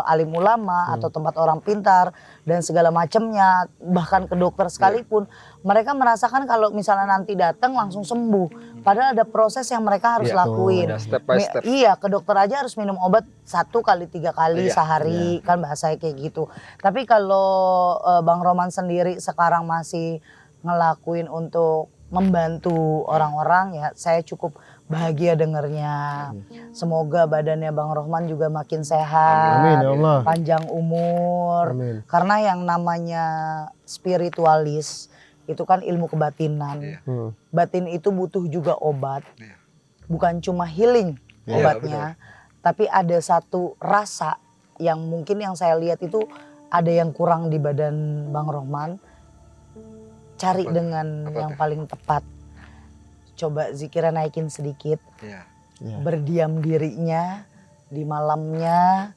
alim ulama atau tempat orang pintar dan segala macamnya, bahkan ke dokter sekalipun, mereka merasakan kalau misalnya nanti datang langsung sembuh. Padahal ada proses yang mereka harus lakuin. Ada step by step. Iya, ke dokter aja harus minum obat 1 kali 3 kali sehari, kan bahasanya kayak gitu. Tapi kalau Bang Roman sendiri sekarang masih ngelakuin untuk membantu orang-orang, ya saya cukup bahagia dengernya. Semoga badannya Bang Rohman juga makin sehat, Amin ya Allah. panjang umur. Amin. Karena yang namanya spiritualis itu kan ilmu kebatinan. Batin itu butuh juga obat. Bukan cuma healing obatnya, tapi ada satu rasa yang mungkin yang saya lihat itu ada yang kurang di badan Bang Rohman. Cari dengan yang paling tepat. Coba zikirnya naikin sedikit. Berdiam dirinya di malamnya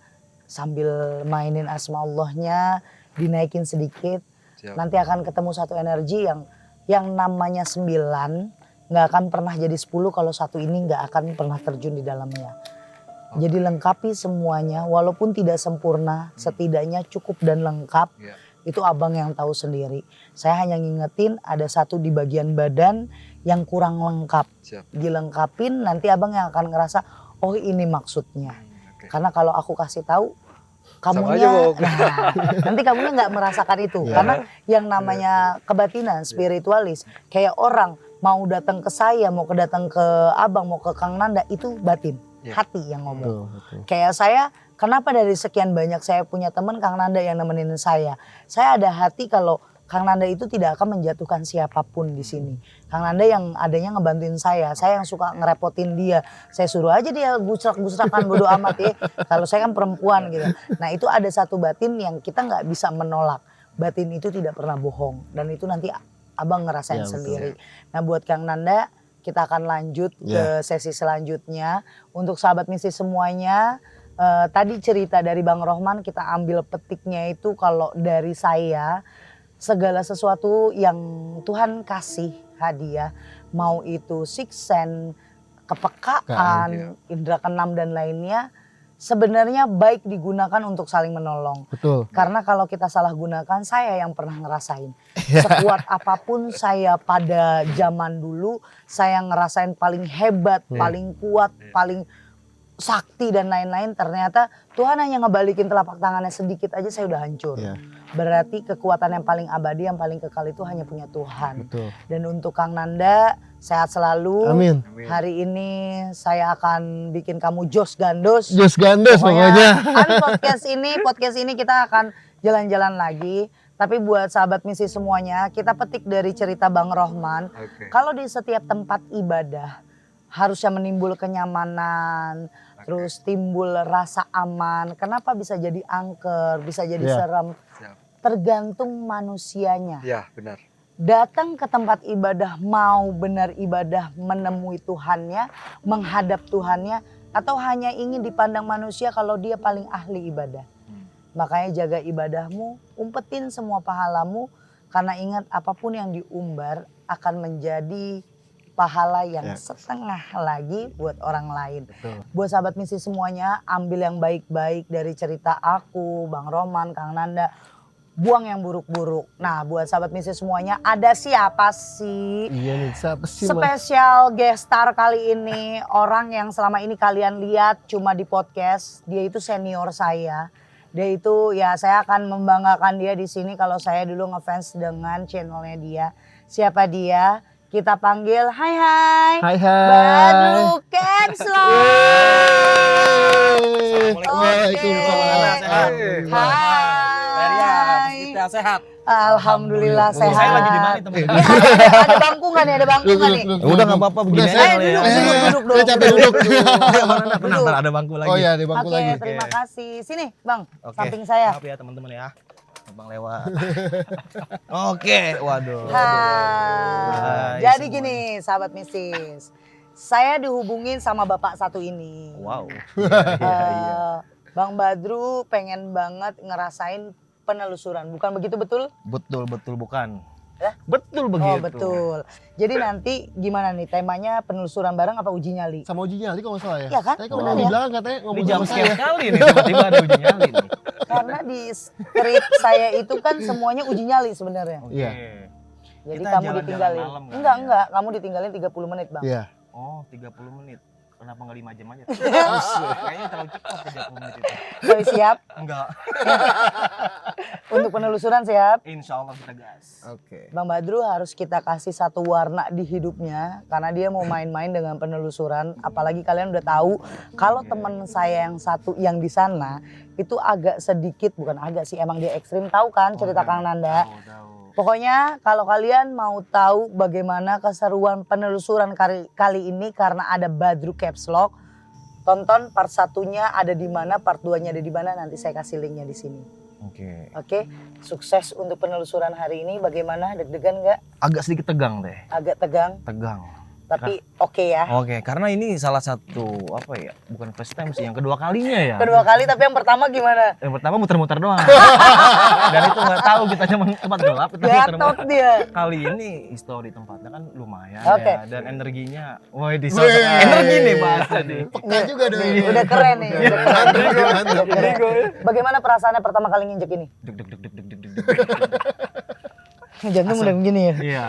sambil mainin asma Allahnya, dinaikin sedikit. Nanti akan ketemu satu energi yang namanya 9 nggak akan pernah jadi 10 kalau satu ini nggak akan pernah terjun di dalamnya. Jadi lengkapi semuanya, walaupun tidak sempurna, setidaknya cukup dan lengkap. Itu abang yang tahu sendiri. Saya hanya ngingetin ada satu di bagian badan yang kurang lengkap. Dilengkapin, nanti abang yang akan ngerasa, oh ini maksudnya. Karena kalau aku kasih tahu, kamunya, nanti kamunya nggak merasakan itu. Karena yang namanya kebatinan, spiritualis, kayak orang mau datang ke saya, mau datang ke abang, mau ke Kang Nanda, itu batin. Hati yang ngomong. Kayak saya, kenapa dari sekian banyak saya punya teman Kang Nanda yang nemenin saya. Saya ada hati kalau Kang Nanda itu tidak akan menjatuhkan siapapun di sini. Kang Nanda yang adanya ngebantuin saya yang suka ngerepotin dia. Saya suruh aja dia gusrak-gusrakan bodo amat ya. Kalau saya kan perempuan gitu. Nah itu ada satu batin yang kita nggak bisa menolak. Batin itu tidak pernah bohong. Dan itu nanti abang ngerasain sendiri. Nah buat Kang Nanda, kita akan lanjut ke sesi selanjutnya. Untuk sahabat misi semuanya, tadi cerita dari Bang Rohman kita ambil petiknya itu kalau dari saya, segala sesuatu yang Tuhan kasih hadiah, mau itu sixth sense, kepekaan, indera keenam dan lainnya, sebenarnya baik digunakan untuk saling menolong. Betul. Karena kalau kita salah gunakan, saya yang pernah ngerasain. Sekuat apapun saya pada zaman dulu, saya ngerasain paling hebat, paling kuat, paling sakti dan lain-lain, ternyata Tuhan hanya ngebalikin telapak tangannya sedikit aja saya udah hancur. Berarti kekuatan yang paling abadi, yang paling kekal itu hanya punya Tuhan. Dan untuk Kang Nanda, Sehat selalu. Amin. Hari ini saya akan bikin kamu jos gandos. Jos gandos pokoknya. Kan podcast ini kita akan jalan-jalan lagi. Tapi buat sahabat misi semuanya, kita petik dari cerita Bang Rohman. Oke. Kalau di setiap tempat ibadah harusnya menimbul kenyamanan, terus timbul rasa aman. Kenapa bisa jadi angker, bisa jadi Iya. serem? Siap. Tergantung manusianya. Ya, benar. Datang ke tempat ibadah mau benar ibadah menemui Tuhannya, menghadap Tuhannya, atau hanya ingin dipandang manusia kalau dia paling ahli ibadah. Makanya jaga ibadahmu, umpetin semua pahalamu, karena ingat apapun yang diumbar akan menjadi pahala yang setengah lagi buat orang lain. Betul. Buat sahabat misi semuanya, ambil yang baik-baik dari cerita aku, Bang Roman, Kang Nanda. Buang yang buruk-buruk. Nah, buat sahabat misi semuanya, ada siapa sih? Iya nih, siapa sih Mas? Spesial guest star kali ini, orang yang selama ini kalian lihat cuma di podcast. Dia itu senior saya. Dia itu ya saya akan membanggakan dia di sini kalau saya dulu ngefans dengan channelnya dia. Siapa dia? Kita panggil, hai. Hai. Badru Kepslo. Waalaikumsalam. Sehat. Hai. Kita sehat. Alhamdulillah sehat. Saya lagi di mana teman-teman? Ada bangku nggak nih? Ada bangku nggak nih? Udah nggak apa-apa begini Udah, aja Ayo kali ya. duduk dong. Capek duduk. Tenang, ntar ada bangku lagi. Oh iya, di bangku Oke, lagi. terima kasih. Sini, Bang. Oke. Samping saya. Maaf ya teman-teman ya. Abang lewat. Oke, waduh. Hai. Hai Jadi semuanya. gini, sahabat misis. Saya dihubungin sama bapak satu ini. Wow. Eh, Bang Badru pengen banget ngerasain penelusuran. Bukan begitu betul? Betul bukan. Ya? Betul begitu. Oh betul. Jadi nanti gimana nih temanya penelusuran bareng apa uji nyali? Sama uji nyali kok nggak salah ya? Iya kan? Tadi Benar kamu di ya? belakang katanya Ini ngomong jam sama sekian saya. kali nih tiba-tiba ada uji nyali nih. Karena di skrip saya itu kan semuanya uji nyali sebenarnya. Iya. Oke. Jadi Kita kamu jalan-jalan ditinggalin. malam kali Enggak, kamu ditinggalin 30 menit, Bang. Iya. Oh, 30 menit. Kenapa nggak 5 jam aja? Kayaknya terlalu cepat 30 menit itu. Boy, siap Enggak. untuk penelusuran siap. Insya Allah kita gas. Oke. Bang Badru harus kita kasih satu warna di hidupnya karena dia mau main-main dengan penelusuran. Apalagi kalian udah tahu kalau teman saya yang satu yang di sana itu agak sedikit, bukan agak sih, emang dia ekstrim. Tahu kan cerita Kang Nanda? Tahu. Pokoknya kalau kalian mau tahu bagaimana keseruan penelusuran kali ini karena ada Badru Caps Lock, tonton part 1-nya ada di mana, part 2-nya ada di mana, nanti saya kasih linknya di sini. Oke. Oke, sukses untuk penelusuran hari ini. Bagaimana, deg-degan nggak? Agak sedikit tegang deh. Agak tegang, Tegang. tapi oke ya. Oke, karena ini salah satu apa ya? Bukan first time sih, yang kedua kalinya ya. Kedua kali, tapi yang pertama gimana? Yang pertama muter-muter doang. Dan itu nggak tahu kita cuma tempat gelap, kita Gatot muter-muter. dia. Kali ini histori tempatnya kan lumayan Oke. ya, dan energinya, woi di sosok energi nih bahasa nih. Peka juga dong. Udah keren nih. Udah keren. Mantap. Udah keren. Bagaimana perasaannya pertama kali nginjek ini? Deg deg deg deg deg deg deg. Jantung udah begini ya. Iya.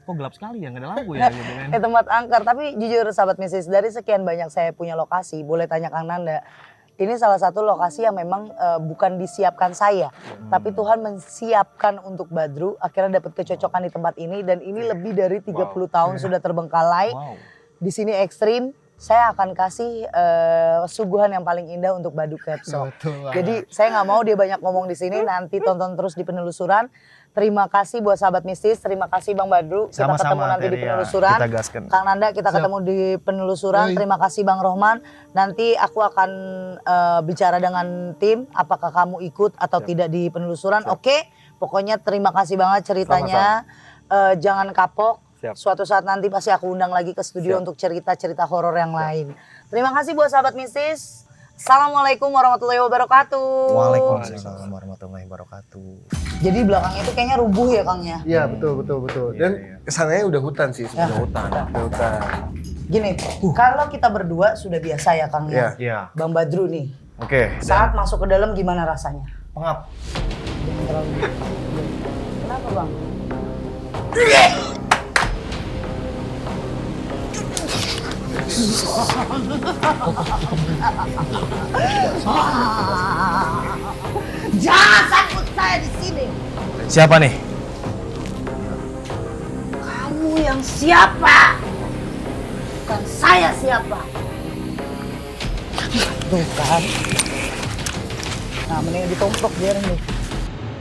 Kok gelap sekali ya, nggak ada lampu ya gitu kan. Tempat angker, tapi jujur sahabat misis, dari sekian banyak saya punya lokasi, boleh tanya Kang Nanda. Ini salah satu lokasi yang memang bukan disiapkan saya, tapi Tuhan mensiapkan untuk Badru. Akhirnya dapat kecocokan di tempat ini dan ini lebih dari 30 tahun sudah terbengkalai. Wow. Di sini ekstrim. Saya akan kasih suguhan yang paling indah untuk Badru Caps Lock. Betul. Jadi saya nggak mau dia banyak ngomong di sini. Nanti tonton terus di penelusuran. Terima kasih buat sahabat mistis. Terima kasih Bang Badru. Kita ketemu Sama-sama nanti di Teria. penelusuran. Kita gaskan. Kang Nanda kita ketemu di penelusuran. Baik. Terima kasih Bang Rohman. Nanti aku akan bicara dengan tim. Apakah kamu ikut atau tidak di penelusuran? Oke. Pokoknya terima kasih banget ceritanya. Jangan kapok. Siap. Suatu saat nanti pasti aku undang lagi ke studio untuk cerita-cerita horor yang lain. Terima kasih buat sahabat mistis. Assalamualaikum warahmatullahi wabarakatuh. Waalaikumsalam warahmatullahi wabarakatuh. Jadi belakangnya itu kayaknya rubuh ya Kang ya? Iya, betul. Dan kesananya udah hutan sih Ya. sebenarnya. Hutan. Udah hutan. Gini, kalau kita berdua sudah biasa ya Kang ya. Iya. Iya. Bang Badru nih, Oke. saat masuk ke dalam gimana rasanya? Pengap. Kenapa Bang? Jangan sangkut saya di sini. Siapa nih? Kamu yang siapa? menentukan saya siapa. Tuh kan. Nah, mending ditomprok biar nih.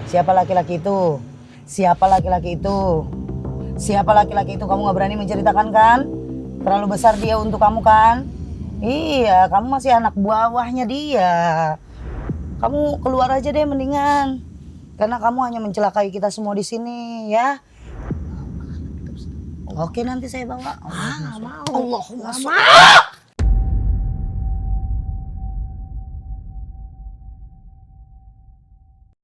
Siapa laki-laki itu? Siapa laki-laki itu? Siapa laki-laki itu? Kamu gak berani menceritakan kan? Terlalu besar dia untuk kamu kan? Iya, kamu masih anak buahnya dia. Kamu keluar aja deh mendingan. Karena kamu hanya mencelakai kita semua di sini ya. Oke, nanti saya bawa. Allahumma